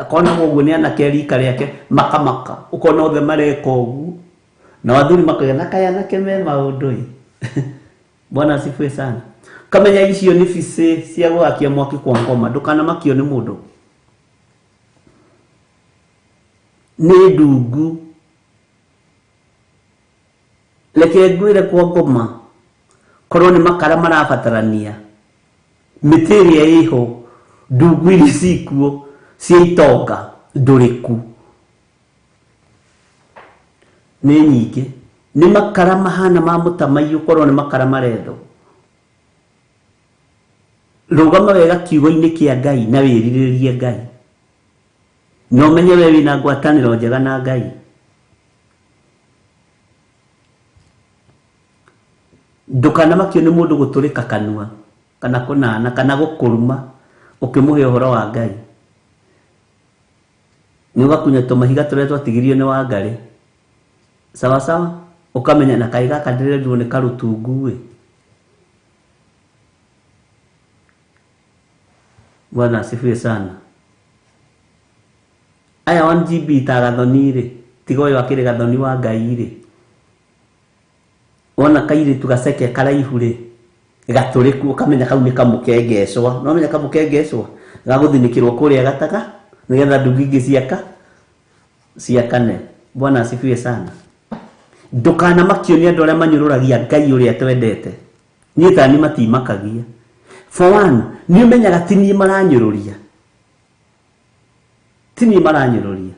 Kona ũguo nĩ anake rika rĩake makamaka ũkona othe mareka ũguo na wathuri makauga na kaya anake me maũndũ. Bwana asifiwe sana. Kamenya icio nĩ bicĩ cia gũakia mwaki kwa ngoma, ndũkanamakio nĩ mũndũ. Nĩ ndungu reke ngwĩre kwa ngoma korwo nĩ makara marabatarania mĩtĩ ĩrĩa ĩho ndungu iria cikuo cia itonga ndũrĩku nĩ nyingĩ. Nĩ makara mahana ma mũtamaiyũ korwo nĩ makara marendo. Rũgama wega kiugo-inĩ kĩa Ngai na wĩrirĩrie Ngai na ũmenye we wĩna ngwatanĩro njega na Ngai. Ndũkanamakio nĩ mũndũ gũtũrĩka kanua kana kũnana kana gũkũruma ũkĩmũhe ũhoro wa Ngai. Nĩ ũgakunya tũmahiga tũrĩa twatigirio nĩ Wangarĩ sawa sawa, ũkamenya na kaĩ gaka ndĩrendirwo nĩ karũtungu we. Bwana asifiwe sana. Aya 1GB ta gathoni rĩ, tiga ũyũ akĩrĩ gathoni wa Ngai rĩ, wona kairĩtu gaceke karaihu rĩ gatũrĩku ũkamenya kau nĩ kamũkengecwa. No menya kamũkengecwa gagũthinĩkĩrwo kũrĩa gataga nĩgetha ndungu ingĩ ciakane. Bwana asifiwe sana. Ndũkanamakio nĩ andũ arĩa manyũrũragia Ngai ũrĩa twendete. Niĩ tani matimakagia. For one, nĩ ũmenyaga ti niĩ maranyũrũria. Ti niĩ maranyũrũria.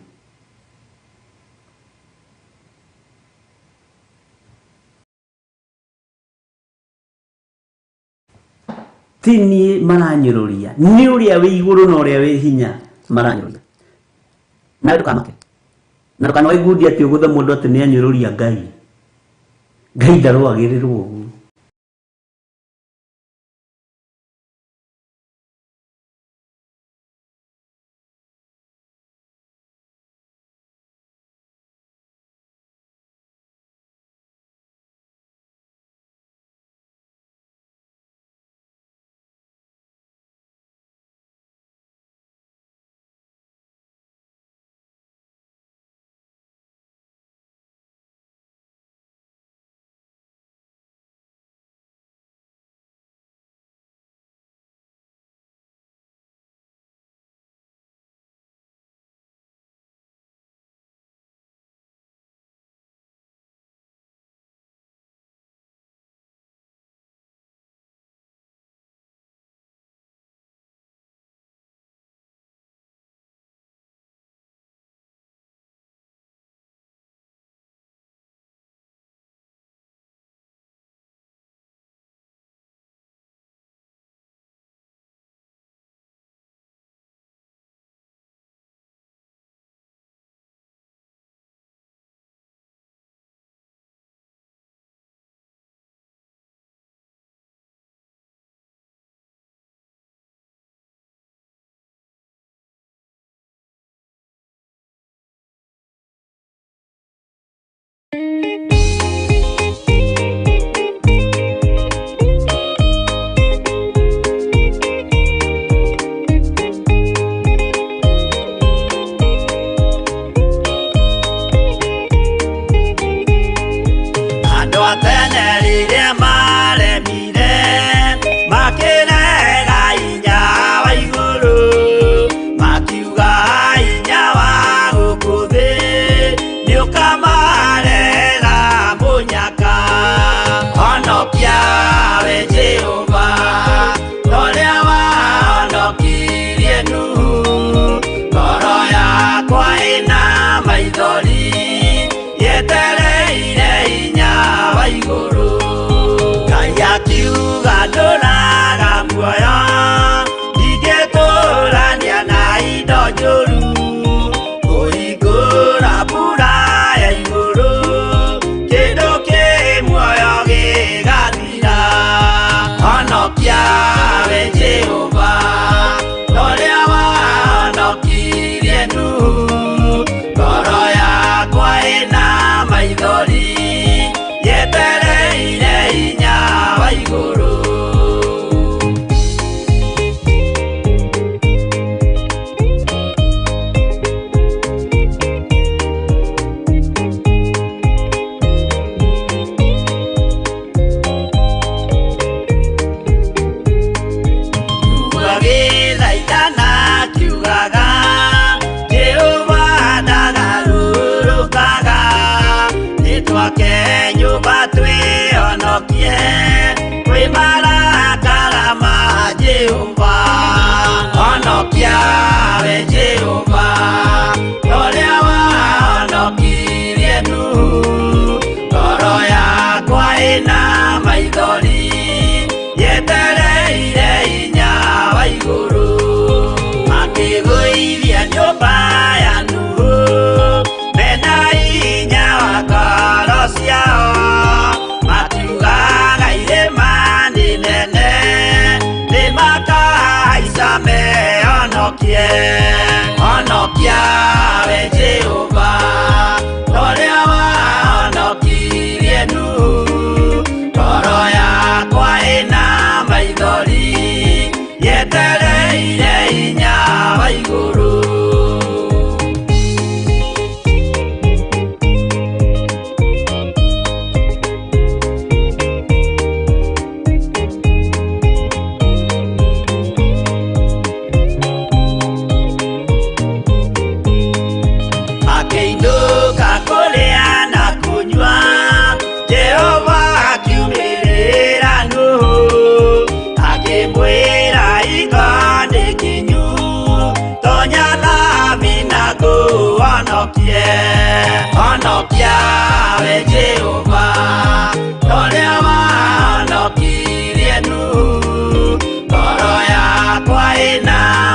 Ti niĩ maranyũrũria. Nĩ ũrĩa wĩ igũrũ na ũrĩa wĩ hinya maranyũrũria. Na tukamake. Na tukanoe gudi ati ugutha mundu ati ni anyururia Ngai. Ngai ndarwagirirwo uguo.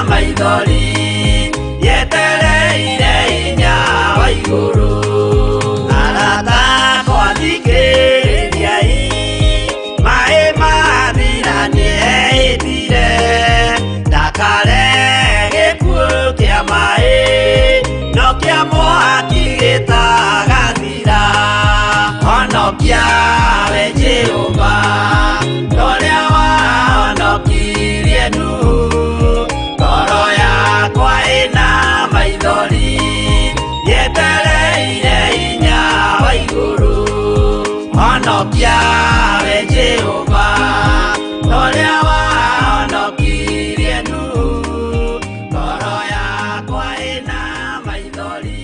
Maithori yetereire iguru arata kwa thikiriai mai mathira nieitire ndakare gikuo kia mai no kia mwaki gitagathira honokia we Jehova toria wahonokirie Nuhu ngoro yakwa ina maithori yetereire hinya wa iguru honokia we Jehova toria wahonokirie Nuhu ngoro yakwa ina maithori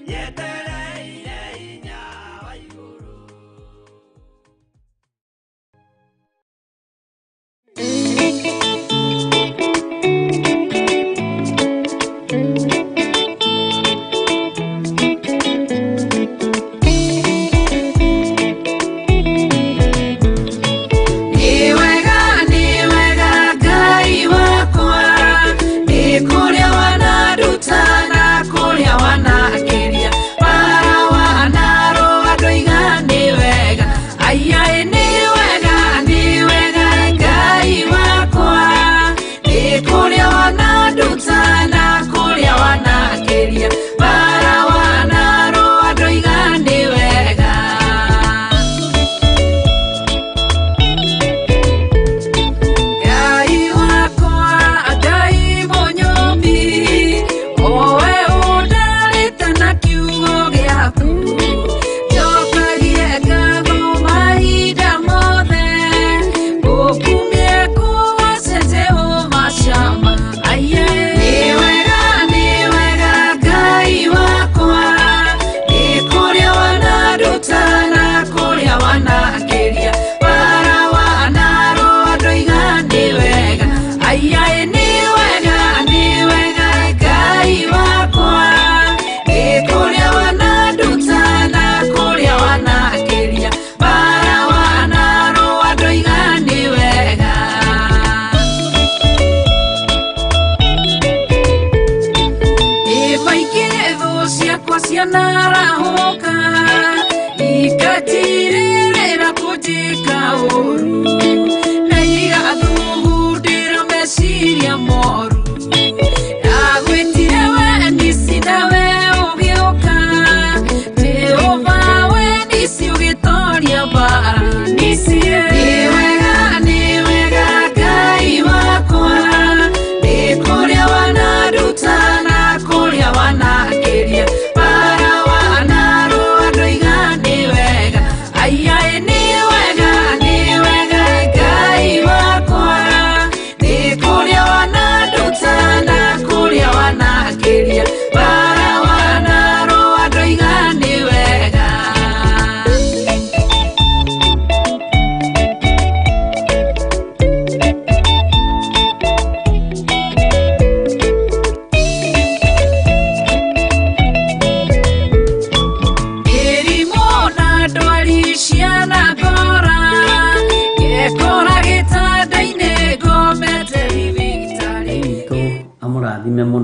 yetereire hinya wa iguru.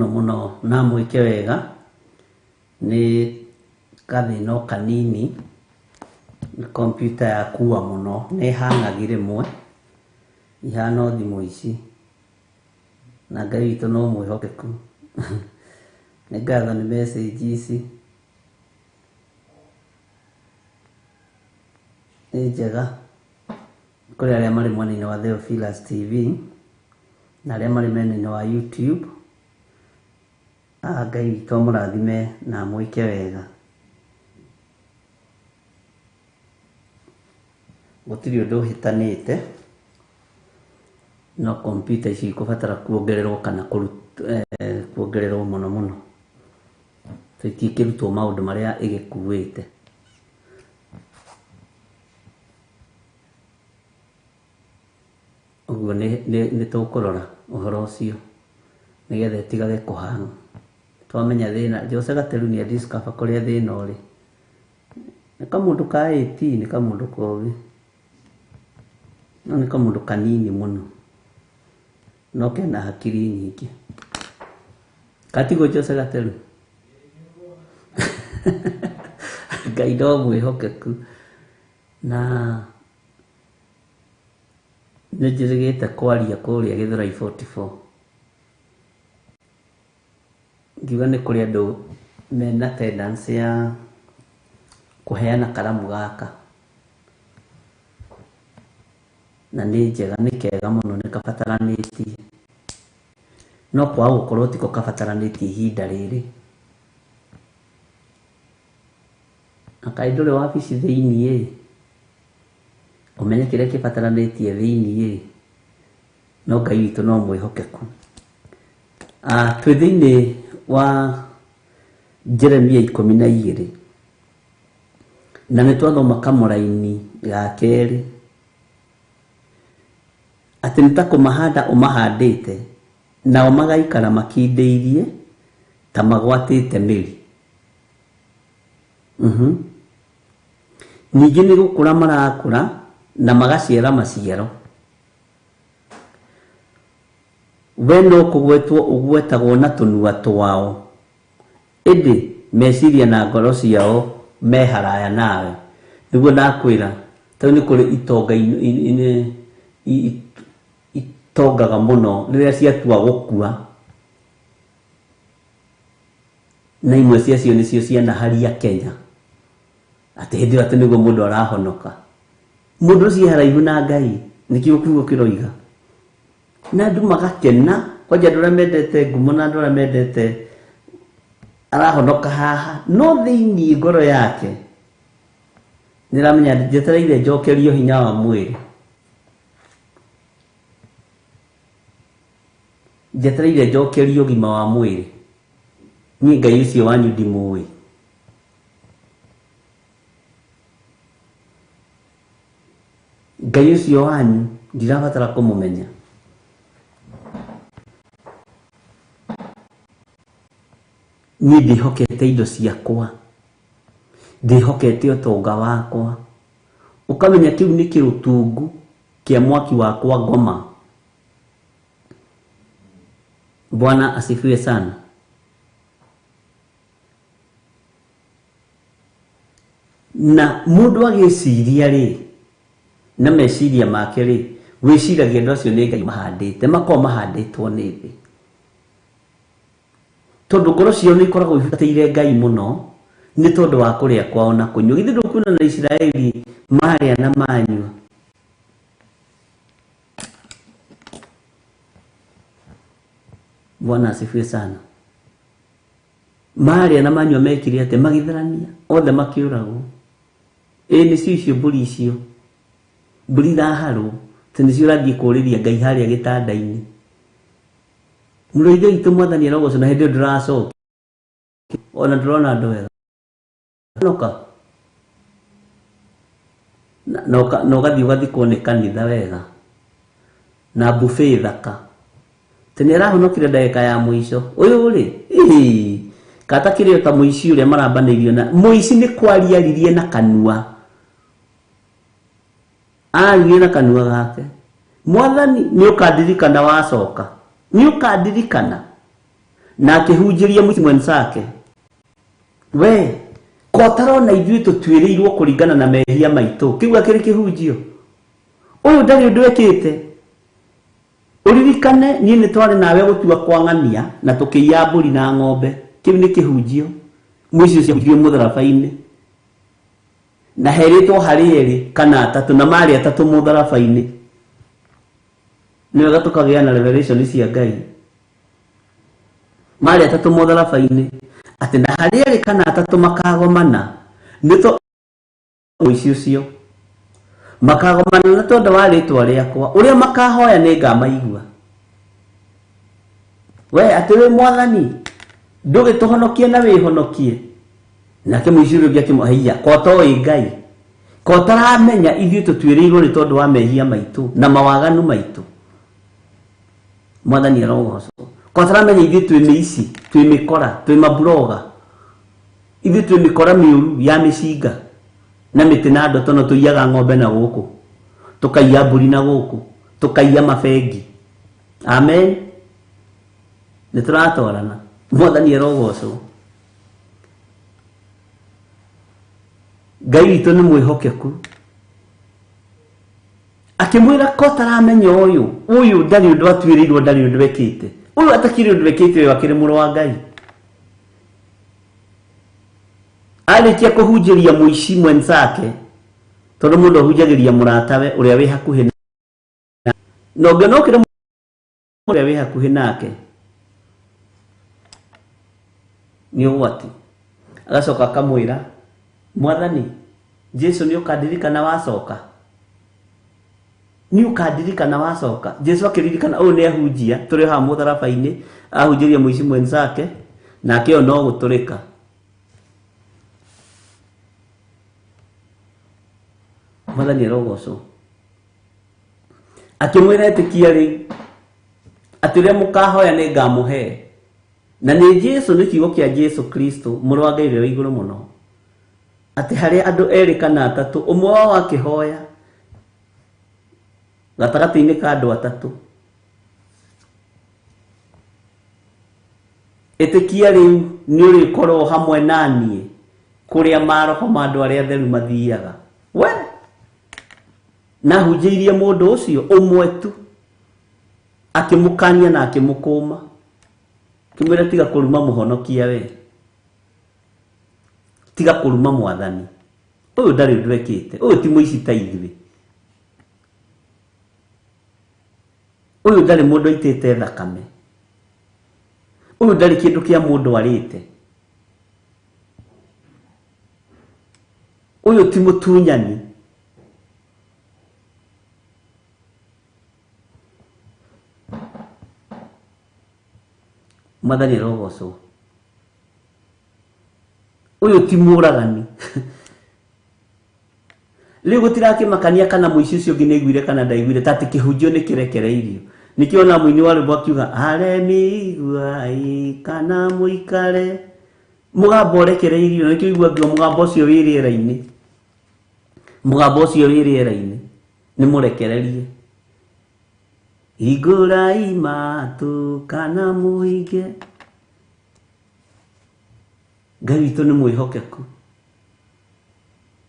Muno na mwike wega ni kathino kanini kompyuta yakuwa muno ni hangagire mwe ihana thimu ici na Ngai witũ no mwĩhokeku nĩ ngatho nĩ message ici nĩ njega kũrĩ arĩa marĩ mwena-inĩ wa Theophilus TV na arĩa marĩ mwena-inĩ wa YouTube. Ngai witũ mũrathime na mwĩke wega. Gũtirĩ ũndũ ũhĩtanĩte no kompyuta ici ikũbatara kuongererwo kana kuongererwo mũno mũno tũtikĩrutwo maũndũ marĩa ĩgĩkuĩte. Ũguo nĩ tũkũrora ũhoro ũcio nĩgetha ĩtigage kũhanga. Twamenya thĩna Jose Gateru nĩ discover kũrĩa thĩna ũrĩ. Nĩ kamũndũ ka 18 nĩ kamũndũ kogĩ. No nĩ kamũndũ kanini mũno. No kena hakiri nyingĩ. Katigo Jose Gateru. Ngai ndo mwihokeku na nĩnjĩrĩgĩte kwaria kũrĩa Gĩthũrai 44 ngiuga nĩ kũrĩ andũ mena tendency ya kũheana karamu gaka na nĩ njega, nĩ kega mũno, nĩ kabataranĩtie, no kwa gũkorwo tiko kabataranĩtie ihinda rĩrĩ. Na kaĩ ndũrĩ wabici thĩiniĩ ũmenye kĩrĩa kĩbataranĩtie thĩiniĩ, no Ngai witũ no mwĩhokeku. Twĩ thĩinĩ wa Jeremia 12 na nĩ twathoma kamũraini ga kerĩ atĩ nĩ ta kũmahanda ũmahandĩte nao magaikara makindĩirie ta magwatĩte mĩri. Ningĩ nĩ gũkũra marakũra na magaciara maciaro. We no kũgwetwo ũgwetagwo na tũnua twao, ĩndĩ meciria na ngoro ciao me haraya nawe. Nĩguo ndakwĩra tondũ nĩ kũrĩ itonga itongaga mũno rĩrĩa ciatua gũkua, na imwe ciacio nĩcio cianaharia Kenya, atĩ hĩndĩ ĩyo atĩ nĩguo mũndũ arahonoka. Mũndũ ũcio haraihu na Ngai, nĩkĩo kiugo kĩroiga, na andũ magakena. Kwanja andũ arĩa mendete ngumo na andũ arĩa mendete arahonoka haha, no thĩinĩ ngoro yake nĩramenya njetereire njokerio hinya wa mwĩrĩ, njetereire njokerio ũgima wa mwĩrĩ. Niĩ Ngai ũcio wanyu ndimũĩ. Ngai ũcio wanyu ndirabatara kũmũmenya. Niĩ ndĩhokete indo ciakwa, ndĩhokete ũtonga wakwa, ũkamenya kĩu nĩ kĩrũtungu kĩa mwaki wakwa ngoma. Bwana asifiwe sana. Na mũndũ agĩciria rĩ, na meciria make rĩ, wĩciragia andũ acio nĩ Ngai mahandĩte, makorwo mahandĩtwo nĩ thĩ. Tondũ ngoro ciao nĩ ikoragwo ibatĩire Ngai mũno, nĩ tondũ wa kũrĩa kwao na kũnyua. Githĩ ndũkuona na Isiraeli marĩa na manyua? Bwana asifiwe sana. Marĩa na manyua mekire atĩ magitherania, othe makĩũragwo. Nĩcio icio mbũri icio, mbũri iraharwo, atĩ nĩcio ũrathiĩ kũũrĩria Ngai harĩa gĩtanda-inĩ. Mũrũithe witũ Mwathani arogocwo, na hĩndĩ ĩyo ndĩracokia, ona ndĩrona andũ wega na ũgathiĩ ũgathikwo nĩ kanitha wega na buffet thaka. Tene arahonokire ndagĩka ya mũico ũyũ rĩ, kata kĩrĩo ta mũici ũrĩa marambanĩirio na mũici nĩ kwariaririe na kanua, aririe na kanua gake. Mwathani nĩ ũkandirikana wacoka, nĩ ũkandirikana, na akĩhunjĩria mũici mwenzake, we kotarona ithuĩ tũtuĩrĩirwo kũringana na mehia maitũ. Kĩu akĩrĩ kĩhunjio. Ũyũ ndarĩ ũndũ ekĩte. Uririkane niĩ nĩ twarĩ nawe gũtua kwa ng'ania na tũkĩiya mbũri na ng'ombe. Kĩu nĩ kĩhunjio. Mũici ũcio akirio mũtharaba-inĩ, na herĩtwo harĩ erĩ kana atatũ, na marĩ atatũ mũtharaba-inĩ. Nĩ wega tũkagĩa na revelation cia Ngai. Marĩ atatũ mũtharaba-inĩ, atĩ na harĩ erĩ kana atatũ makagomana, nĩ to mũici ũcio makagomana na tondũ wa rĩtwa rĩakwa, ũrĩa makahoya nĩ ngamaigua. We atĩ wĩ Mwathani ndũgĩtũhonokie na wĩhonokie. Nake mũici ũrĩa akĩmũheia, kotoĩ Ngai, kotaramenya ithuĩ tũtuĩrĩirwo nĩ tondũ wa mehia maitũ na mawaganu maitũ. Mwathani arogocwo. Kotaramenya ithuĩ twĩ mĩici, twĩ mĩkora, twĩ maburoga, ithuĩ twĩ mĩkora mĩũru ya mĩcinga na mĩtĩ na ndoto, no tũiyaga ng'ombe na gũkũ, tũkaiya mbũri na gũkũ, tũkaiya mabengi. Amen. Nĩ tũratwarana. Mwathani arogocwo. Ngai witũ nĩ mwĩhokeku. Akĩmwĩra ko taramenya ũyũ ndarĩ ũndũ atuĩrĩirwo, ndarĩ ũndũ wekĩte. Ũyũ atakĩrĩ ũndũ wekĩte, ũyũ akĩrĩ mũrũ wa Ngai. Arĩkia kũhunjĩria mũici mwenzake, tondũ mũndũ ahunjagĩria mũratawe ũrĩa wĩ hakuhĩ na ũngĩona ũkĩrĩ ũrĩa wĩ hakuhĩ nake nĩ ũgwati. Agacoka akamwĩra, Mwathani Jesu nĩ ũkandirikana wacoka, nĩ ũkandirikana wacoka. Jesu akĩririkana ũyũ nĩ ahunjia tũrĩ haha mũtharaba-inĩ, ahunjĩria mũici mwenzake, nake o no gũtũrĩka. Mwathani arogocwo. Akĩmwĩra ĩtĩkia rĩu atĩ ũrĩa mũkahoya nĩ ngamũhe, na nĩ Jesu, nĩ kiugo kĩa Jesu Kristo mũrũ wa Ngai ũrĩa wĩ igũrũ mũno, atĩ harĩa andũ erĩ kana atatũ ũmwe wao akĩhoya gatagatĩ-inĩ ka andũ atatũ, ĩtĩkia rĩu nĩ ũrĩkorwo hamwe naniĩ kũrĩa maroho ma andũ arĩa atheru mathiaga. We na hunjĩirie mũndũ ũcio ũmwe tu, akĩmũkania na akĩmũkũma, akĩmwĩra tiga kũruma mũhonokia we, tiga kũruma Mwathani, ũyũ ndarĩ ũndũ ekĩte, ũyũ ti mũici ta ithuĩ, ũyũ ndarĩ mũndũ aitĩte thakame, ũyũ ndarĩ kĩndũ kĩa mũndũ arĩte, ũyũ ti mũtunyani. Mwathani arogocwo. Ũyũ ti mũragani. Rĩu gũtirakĩmakania kana mũici ũcio ũngĩ nĩaiguire kana ndaiguire, ta atĩ kĩhunjio nĩ kĩrekereirio. Nĩkĩo ona mũini wa rwĩmbo akiuga aremiguai kana mũikare, mũgambo ũrekereirio. Nĩkĩo iguagio mũgambo ũcio wĩ rĩera-inĩ, mũgambo ũcio wĩ rĩera-inĩ nĩ mũrekererie. Hingũrai matũ kana mũhinge. Ngai witũ nĩ mwĩhokeku,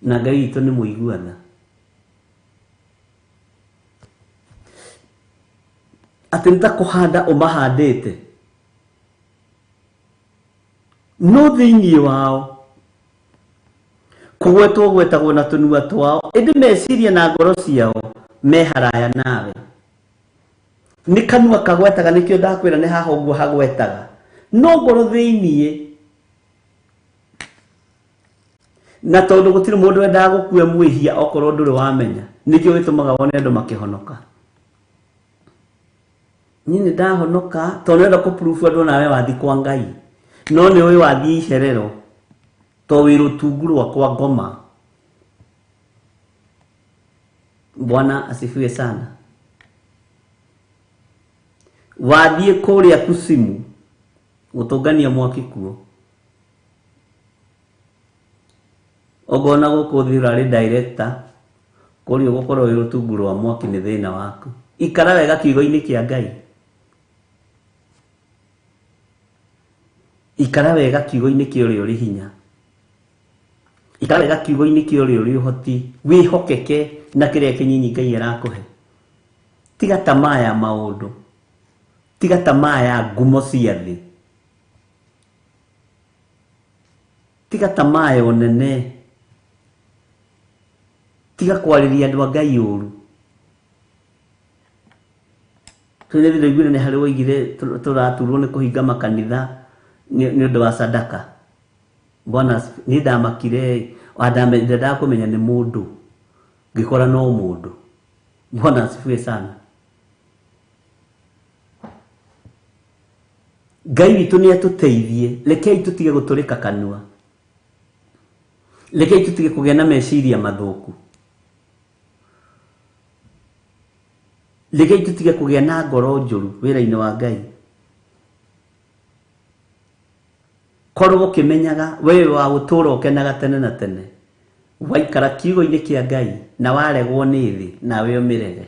na Ngai witũ nĩ mũiguana. Atĩ nĩ ta kũhanda ũmahandĩte, no thĩinĩ wao kũgwetwo gwetagwo na tũnua twao, ĩndĩ meciria na ngoro ciao me haraya nawe. Nĩ kanua kagwetaga, nĩkĩo ndakwĩra nĩ haha ũguo hagwetaga, no ngoro thĩinĩ. Na tondũ gũtirĩ mũndũ wendaga gũkue mwĩhia okorwo ndũrĩ wamenya, nĩkĩo gĩtũmaga wone andũ makĩhonoka. Niĩ nĩ ndahonoka tondũ nĩenda kũ-prove andũ nawe wathi kwa Ngai, no nĩ ũĩ wathiĩ icerero to wĩ rũtungu rwakwa ngoma. Bwana asifiwe sana. Wathiĩ kũrĩa kusimu gũtũngania mwaki kuo, ogona gũkũ thĩ ũrarĩ director, kũrĩa ũgũkorwo wĩ rũtungu rwa mwaki nĩ thĩna waku. Ikara wega kiugo-inĩ kĩa Ngai, ikara wega kiugo-inĩ kĩa ũrĩa ũrĩ hinya, ikara wega kiugo-inĩ kĩa ũrĩa ũrĩ ũhoti, wĩhokeke na kĩrĩa kĩnyinyi Ngai arakũhe. Tiga tamaa ya maũndũ, tiga tamaa ya ngumo cia thĩ, tiga tamaa ya ũnene, tiga kwarĩria andũ a Ngai ũru. Tũrĩ ndĩraiguire nĩ harĩ woigire tũraturwo nĩ kũhinga makanitha nĩ ũndũ wa sadaka. Bwana nĩ ndamakire, ndendaga kũmenya nĩ mũndũ, ngĩkora no mũndũ. Bwana asifiwe sana. Ngai witũ nĩ atũteithie, rekei tũtige gũtũrĩka kanua, rekei tũtige kũgĩa na meciria mathũku, rekei tũtige kũgĩa na ngoro njũru wĩra-inĩ wa Ngai. Korwo ũkĩmenyaga wewe wa gũtũũra ũkenaga tene na tene, waikara kiugo-inĩ kĩa Ngai na waregwo nĩ thĩ, nawe ũmĩrege.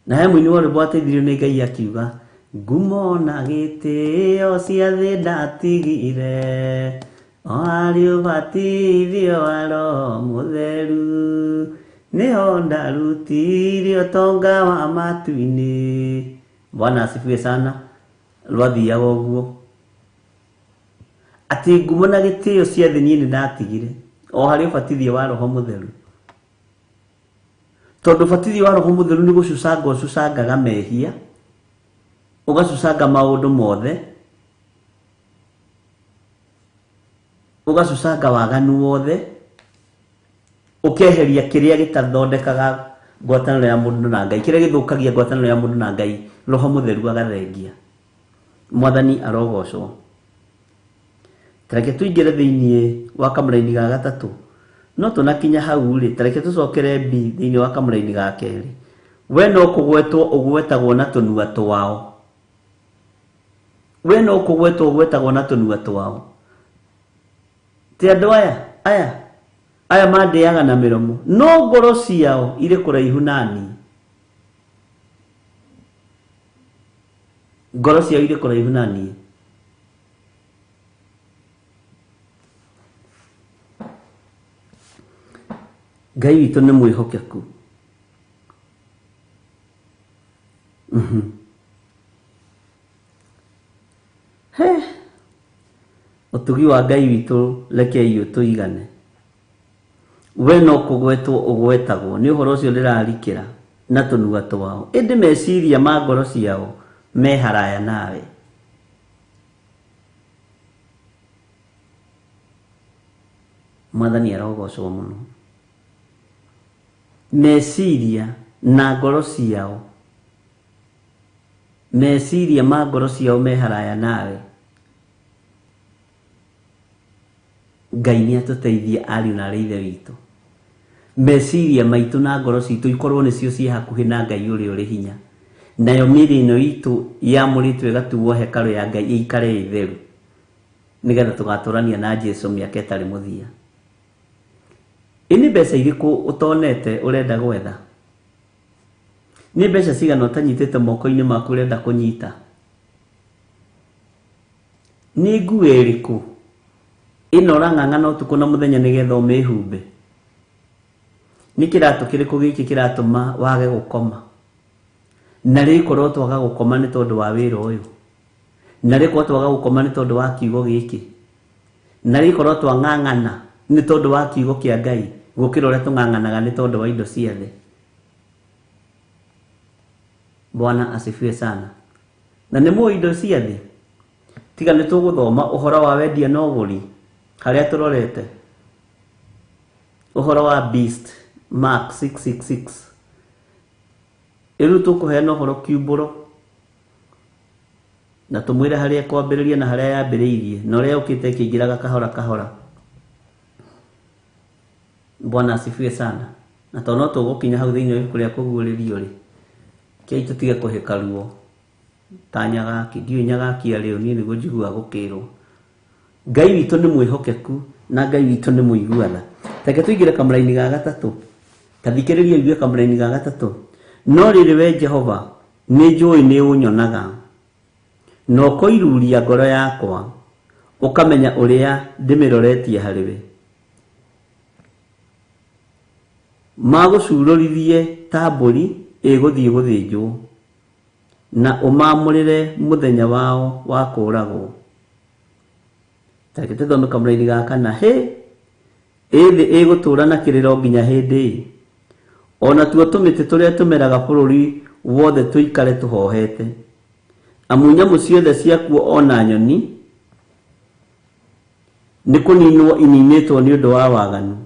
Na he mũini wa rwĩmbo ateithirio nĩ Ngai akiuga, ngumo na gĩtĩo cia thĩ ndatigire, Ari ubatithio wa Roho Mutheru niho ndarutirio tonga wa matu-ini. Bwana asifiwe sana. Rwathiaga ũguo atĩ ngumo na gĩtĩo cia thĩ niĩ nĩndatigire o harĩ ũbatithio wa Roho Mutheru, tondũ ũbatithio wa Roho Mutheru nĩ gũcucanga ũcucangaga mehia, ũgacucanga maũndũ mothe, ũgacucanga waganu wothe, ũkeheria kĩrĩa gĩtathondekaga ngwatanĩro ya mũndũ na Ngai, kĩrĩa gĩthũkagia ngwatanĩro ya mũndũ na Ngai. Roho Mutheru agathengia. Mwathani arogocwo. Tareke tuingire thĩinĩ wa kamũraini ga gatatũ, no tunakinya hau rĩ, tareke tucokere B thĩinĩ wa kamũraini ga kerĩ. We no kũgwetwo ũgwetagwo na tũnua twao, we no kũgwetwo ũgwetagwo na tũnua twao. Ti andũ aya mandĩaga na mĩromo, no ngoro ciao irĩ kũraihu nani. Ngoro ciao irĩ kũraihu nani. Ngai witũ nĩ mwĩhokeku. Ũtugi wa Ngai witũ rekei ũtũigane. We no kũgwetwo ũgwetagwo, nĩ ũhoro ũcio ndĩrarikĩra na tũnua twao, ĩndĩ meciria ma ngoro ciao me haraya nawe. Mwathani arogocwo mũno. Meciria na ngoro ciao, meciria ma ngoro ciao me haraya nawe. Ngai nĩ atũteithie ariũ na aithe witũ. Meciria maitũ na ngoro citũ ikorwo nĩcio ciĩ hakuhĩ na Ngai ũrĩa ũrĩ hinya, nayo mĩĩrĩ ĩno itũ yamũrĩtwo ĩgatuo hekarũ ya Ngai ĩikare ĩ theru, nĩgetha tũgatũrania na Jesũ mĩaka ĩtarĩ mũthia. Nĩ mbeca irĩkũ ũtonete ũrenda gwetha? Nĩ mbeca cigana ũtanyitĩte moko-inĩ maku ũrenda kũnyita? Nĩ nguo ĩrĩkũ ĩno ũrang'ang'ana ũtukũ na mũthenya nĩgetha ũmĩhumbe? Nĩ kĩratũ kĩrĩkũ gĩkĩ kĩratũma wage gũkoma? Na rĩkorwo twaga gũkoma nĩ tondũ wa wĩra ũyũ, na rĩkorwo twaga gũkoma nĩ tondũ wa kiugo gĩkĩ, na rĩkorwo twang'ang'ana nĩ tondũ wa kiugo kĩa Ngai gũkĩra ũrĩa tũng'ang'anaga nĩ tondũ wa indo cia thĩ. Bwana asifiwe sana. Na nĩ mũĩ indo cia thĩ, tiga nĩ tũgũthoma ũhoro wa wendia na ũgũri harĩa tũrorete ũhoro wa Beast Mark 666. Rĩu tũkũheana ũhoro kiumbũro na tũmwĩre harĩa kwambĩrĩria na harĩa yambĩrĩirie na ũrĩa ũkĩte kĩingĩraga kahora kahora. Bwana asifiwe sana. Na tondũ no tũgũkinya hau thĩinĩ wa ibuku rĩa kũguũrĩrio rĩ, kĩai tũtige kũhĩka ruo ta nyagaki. Ndiũĩ nyagaki arĩ ũ, niĩ nĩguo njiguaga gũkĩrwo. Ngai witũ nĩ mwĩhokeku na Ngai witũ nĩ mũiguana. Reke tũingĩre kamũraini ga gatatũ, tathikĩrĩria ithuĩ kamũraini ga gatatũ. No rĩrĩ we Jehova nĩ njũĩ nĩ ũnyonaga, na ũkoiruria ngoro yakwa, ũkamenya ũrĩa ndĩmĩroretie harĩwe. Magũcurũrithie ta mbũri ĩgũthiĩ gũthĩnjwo, na ũmamũrĩre mũthenya wao wa kũũragwo. Tareke tũthome kamũraini ga kana. Ĩthĩ ĩgũtũũra na kĩrĩro nginya hĩndĩ, ona tuo tũmĩtĩ tũrĩa tũmeraga bũrũri wothe tũikare tũhohete, amu nyamũ ciothe ciakuo ona nyoni nĩ kũninwo ininĩtwo nĩ ũndũ wa waganu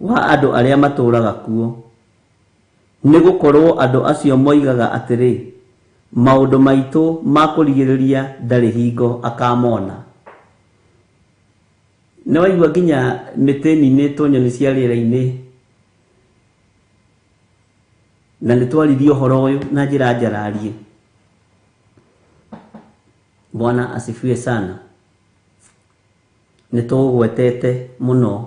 wa andũ arĩa matũũraga kuo. Nĩ gũkorwo andũ acio moigaga atĩrĩ, maũndũ maitũ ma kũrigĩrĩria ndarĩ hingo akamona. Nĩ waigua nginya mĩtĩ ninĩtwo nyoni cia rĩera-inĩ, na nĩ twaririe ũhoro ũyũ na njĩra njararie. Bwana asifiwe sana. Nĩ tũgwetete mũno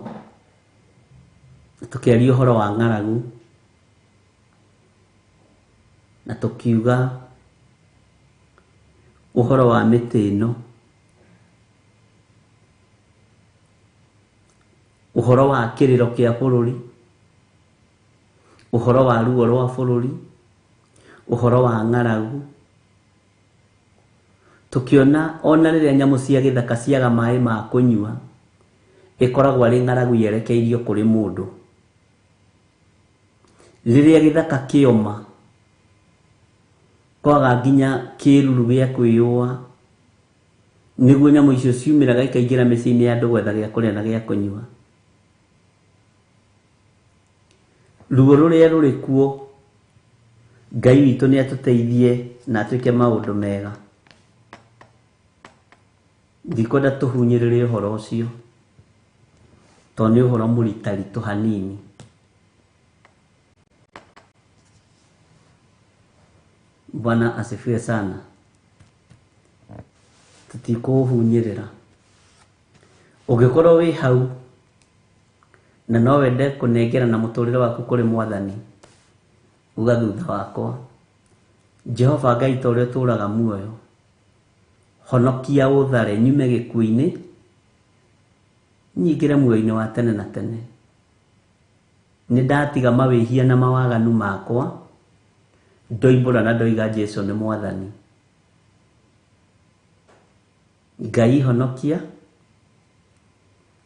tũkĩaria ũhoro wa ng'aragu, na tũkiuga ũhoro wa mĩtĩ ĩno uhoro wa kiriro kia bururi, uhoro wa ruo rwa bururi, uhoro wa ng'aragu. Tukiona ona riria nyamu cia githaka ciaga mai ma kunyua, ikoragwo ari ng'aragu yerekeirio kuri mundu. Riria githaka kioma, kwaga nginya kiruru gya kwiyua, niguo nyamu icio ciumiraga ikaingira micii-ini ya andu gwetha gya kuria na gya kunyua. Ruo ruria ruri kuo, Ngai witu ni atuteithie na atuike maundu mega. Ndikwenda tuhunyirire uhoro ucio, to ni uhoro muritaritu hanini. Bwana asifiwe sana. Tutikuhunyirira. Ungikorwo wi hau na no wende kunengera na muturire waku kuri Mwathani, uga thutha wakwa: Jehova Ngai ta uria turaga muoyo, honokia uthare nyume gikuini, nyingire muoyo-ini wa tene na tene. Ni ndatiga mawihia na mawaganu makwa, ndoimbura na ndoiga Jesu ni Mwathani. Ngai honokia,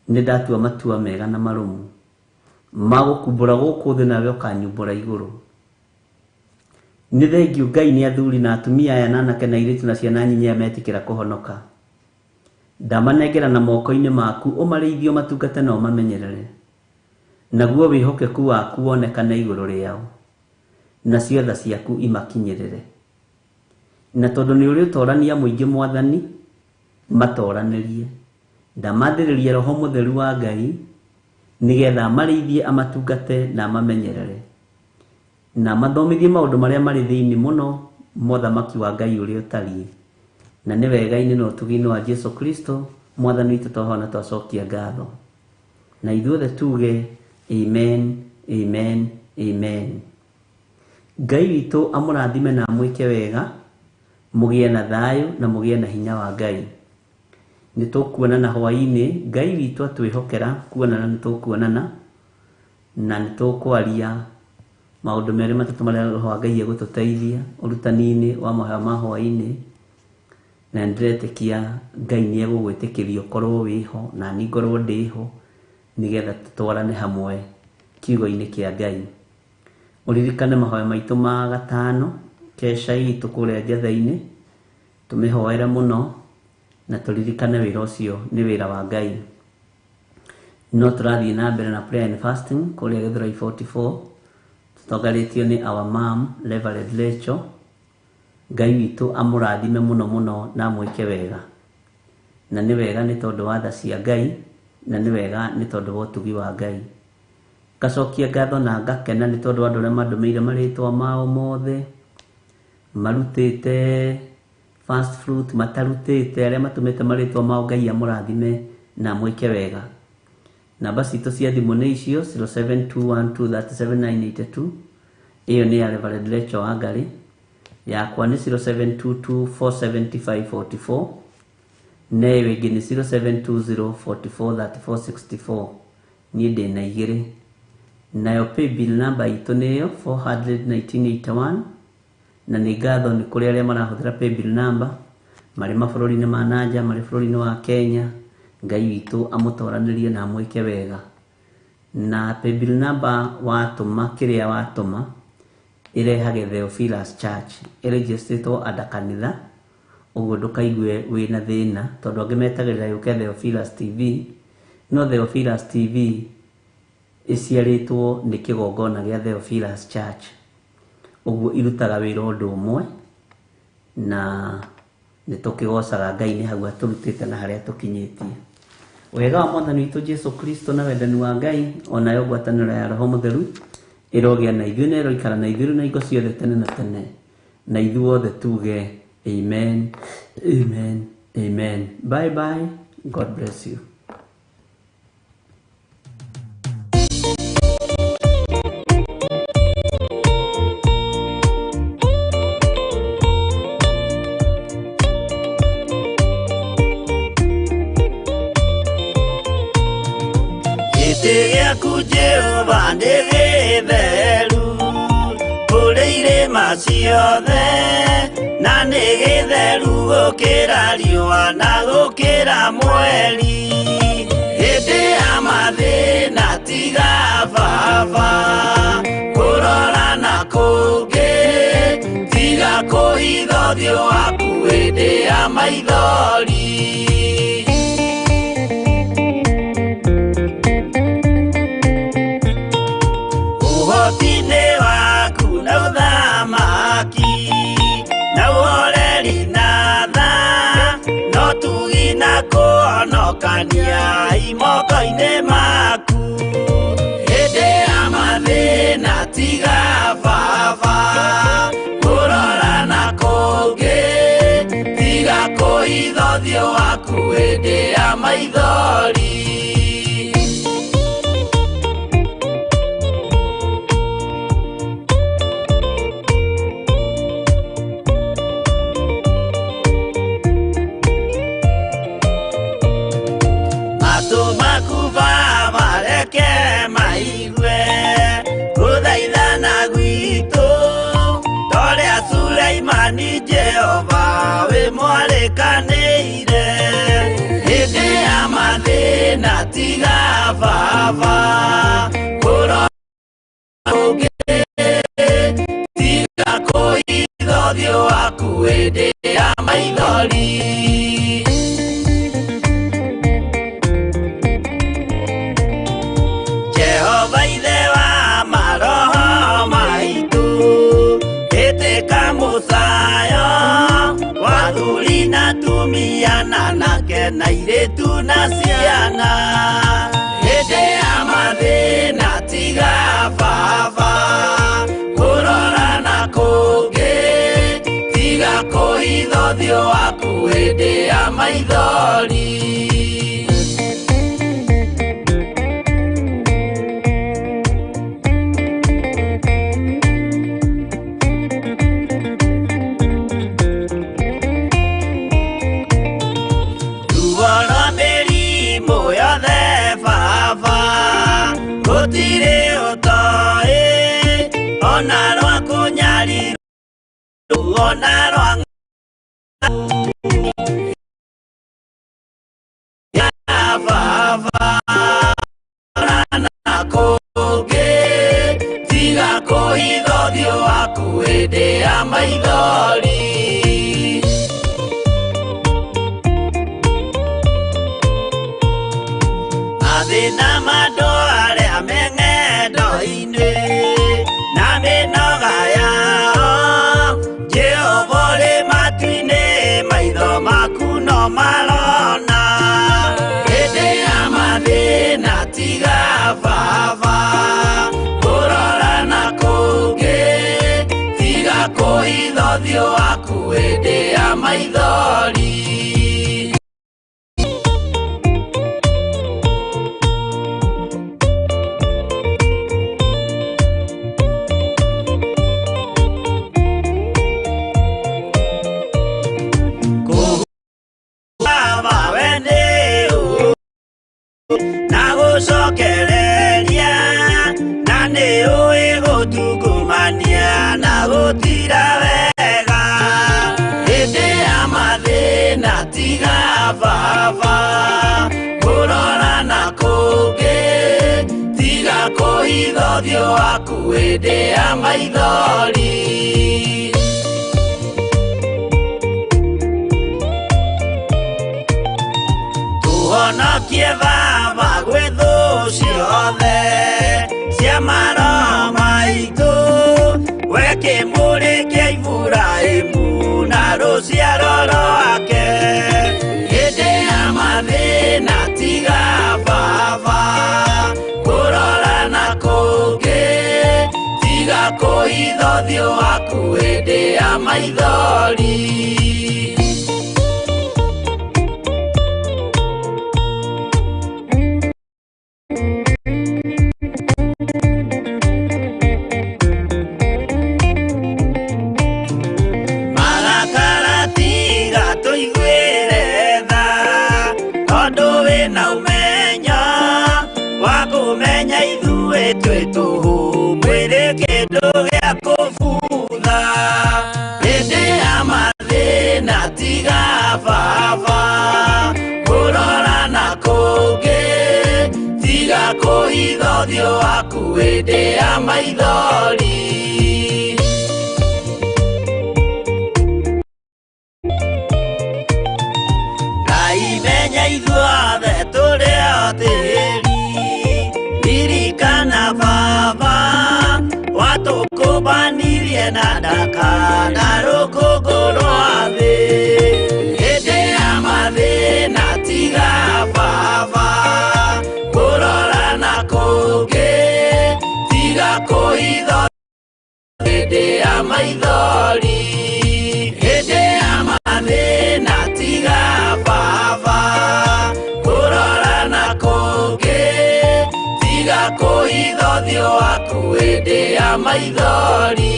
ni ndatua matua mega na marumu magukumbura guku thi nawe ukanyumbura iguru. Ni thengiu Ngai ni athuri na atumia aya nanake na iritu na ciana nyinya metikira kuhonoka. Ndamanengera na moko-ini maku umarithio matungate na umamenyerere, naguo wihokeku waku wonekane iguru riao, na ciothe ciaku imakinyirire. Na tondu ni uri utorania muingi Mwathani, matoranirie. Ndamathiririe Roho Mutheru wa Ngai nigetha marithie amatungate na amamenyerere, na mathomithie maundu maria mari thiini muno mothamaki wa Ngai uri utarie. Na ni wega-ini na utugi-ini wa Jesu Kristo Mwathani witu tohona twacokia ngatho. Na ithuothe tuge amen, amen, amen. Ngai witu amurathime na amwike wega, mugie na thayu na mugie na hinya wa Ngai. Nitukuonana hwaini, Ngai witu atwihokera kuonana, nitukuonana na nitukwaria maundu meri matatu maria Roho wa Ngai egututeithia urutani-ini wa mahoya ma hwaini. Na ndiretekia Ngai ni egugwitikiria ukorwo wiho na ni ngorwo ndiho, nigetha tutwarane hamwe kiugo-ini kia Ngai. Uririkane mahoya maitu ma gatano kesha itu kuria njatha-ini, tumihoera muno na turirikane wira ucio ni wira wa Ngai. No turathie na mbere na prayer and fasting kuria Githurai 44, tutongaritio ni our mom Reverend Rachel. Ngai witu amurathime muno muno na amwike wega. Na ni wega ni tondu wa tha cia Ngai, na ni wega ni tondu wa utugi wa Ngai. Gacokia ngatho na ngakena ni tondu andu aria mandumeire maritwa mao mothe, marutite fast fruit, matarutite, aria matumite maritwa mao. Ngai amurathime na amwike wega. Namba citu cia thimu ni icio 0721237982. Iyo ni ya Reverend Rachel Wangari. Yakwa ni 0722475544. Newe ingi ni 0720443464. Ni ndina igiri. Nayo paybill number itu niyo 41981. Na ni ngatho ni kuri aria marahuthira paybill number mari mabũrũri-inĩ ma nanja, mari bũrũri-inĩ wa Kenya. Ngai witu amutoranirie na amwike wega. Na paybill number watuma kiria watuma irehage Theophilus Church, iregistrĩtwo ada kanitha. Uguo ndukaigue wina thina, tondu angi metagirira yuke Theophilus TV, no Theophilus TV iciaritwo ni kigongona gia Theophilus Church. Uguo irutaga wira undu umwe, na nitukigocaga Ngai ni hau aturutite na haria tukinyitie. Wega wa Mwathani witu Jesu Kristo na wendani wa Ngai onayo ngwatanĩro ya Roho Mutheru irogia na ithuĩ na iroikara na ithuĩ na ingo ciothe tene na tene. Na ithuothe tuge amen, amen, amen. Bye bye. God bless you. Gĩtĩ gĩaku Jehova nĩ gĩtheru, kũrĩ irĩma ciothe, na nĩ gĩtheru gũkĩra riũa na gũkĩra mweri. Hĩndĩ ya mathĩna tiga baba, kũrora na kũngĩ, tiga kũhitha ũthiũ waku hĩndĩ ya maithori. Ũhoti-nĩ waku na ũthamaki, na ũhoreri na tha, no tugi na kũhonokania imoko-inĩ maku. Hĩndĩ ya mathĩna tiga baba, kũrora na kũngĩ, tiga kũhitha ũthiũ waku hĩndĩ ya maithori. Matũ maku Baba reke maigue gũthaithana gwitũ, torĩa Sulaimani Jehova wĩ mwarĩkanĩire. Hĩndĩ ya mathĩna tiga baba, kũrora kũngĩ, tiga kũhitha ũthiũ waku hĩndĩ ya maithori. Jehova ithe wa maroho maitũ, ĩtĩka mũcayo wa athuri na atumia na anake na airĩtu na ciana. Hĩndĩ ya mathĩna tiga baba, kũrora na kũngĩ, tiga kũhitha ũthiũ waku hĩndĩ ya maithori. Gũtirĩ ũtoĩ ona rwa kũnyariirwo ona rwa ya baba, na kũngĩ, tiga kũhitha ũthiũ waku hĩndĩ ya maithori. Mathĩna mandũ arĩa me ng'endo-inĩ na mĩnoga yao, Jehova ũrĩ matu-inĩ, maitho maku no marona. Hĩndĩ ya mathĩna tiga baba, kũrora na kũngĩ, tiga kũhitha ũthiũ waku hĩndĩ ya maithori. Na gũcokereria, na nĩ ũĩ gũtungumania na gũtira wega. Hĩndĩ ya mathĩna tiga baba, kũrora na kũngĩ, tiga kũhitha ũthiũ waku hĩndĩ ya maithori. Tũhonokie Baba gwĩ thũ ciothe cia maroho maitũ, we kĩmũrĩ kĩa Iburahĩmu na rũciaro rwake. Hĩndĩ ya mathĩna tiga baba, kũrora na kũngĩ, tiga kũhitha ũthiũ waku hĩndĩ ya maithori. Waku kumenya ithuĩ twĩ tũhũ mwĩrĩ kĩndũ gĩa kũbutha hĩndĩ ya mathĩna tiga baba kũrora na kũngĩ tiga kũhitha ũthiũ waku hĩndĩ ya maithori Menya ithuothe tũrĩ otĩri ririkana baba watũkũmbanirie na ndaka na rũkũngũ rwa thĩ hĩndĩ ya mathĩna tiga baba kũrora na kũngĩ tiga kũhitha hĩndĩ ya maithori hĩndĩ ya mathĩna tiga baba kũrora na kũngĩ tiga kũhitha ũthiũ waku hĩndĩ ya maithori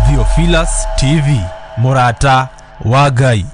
Theophilus TV, Murata wa Ngai.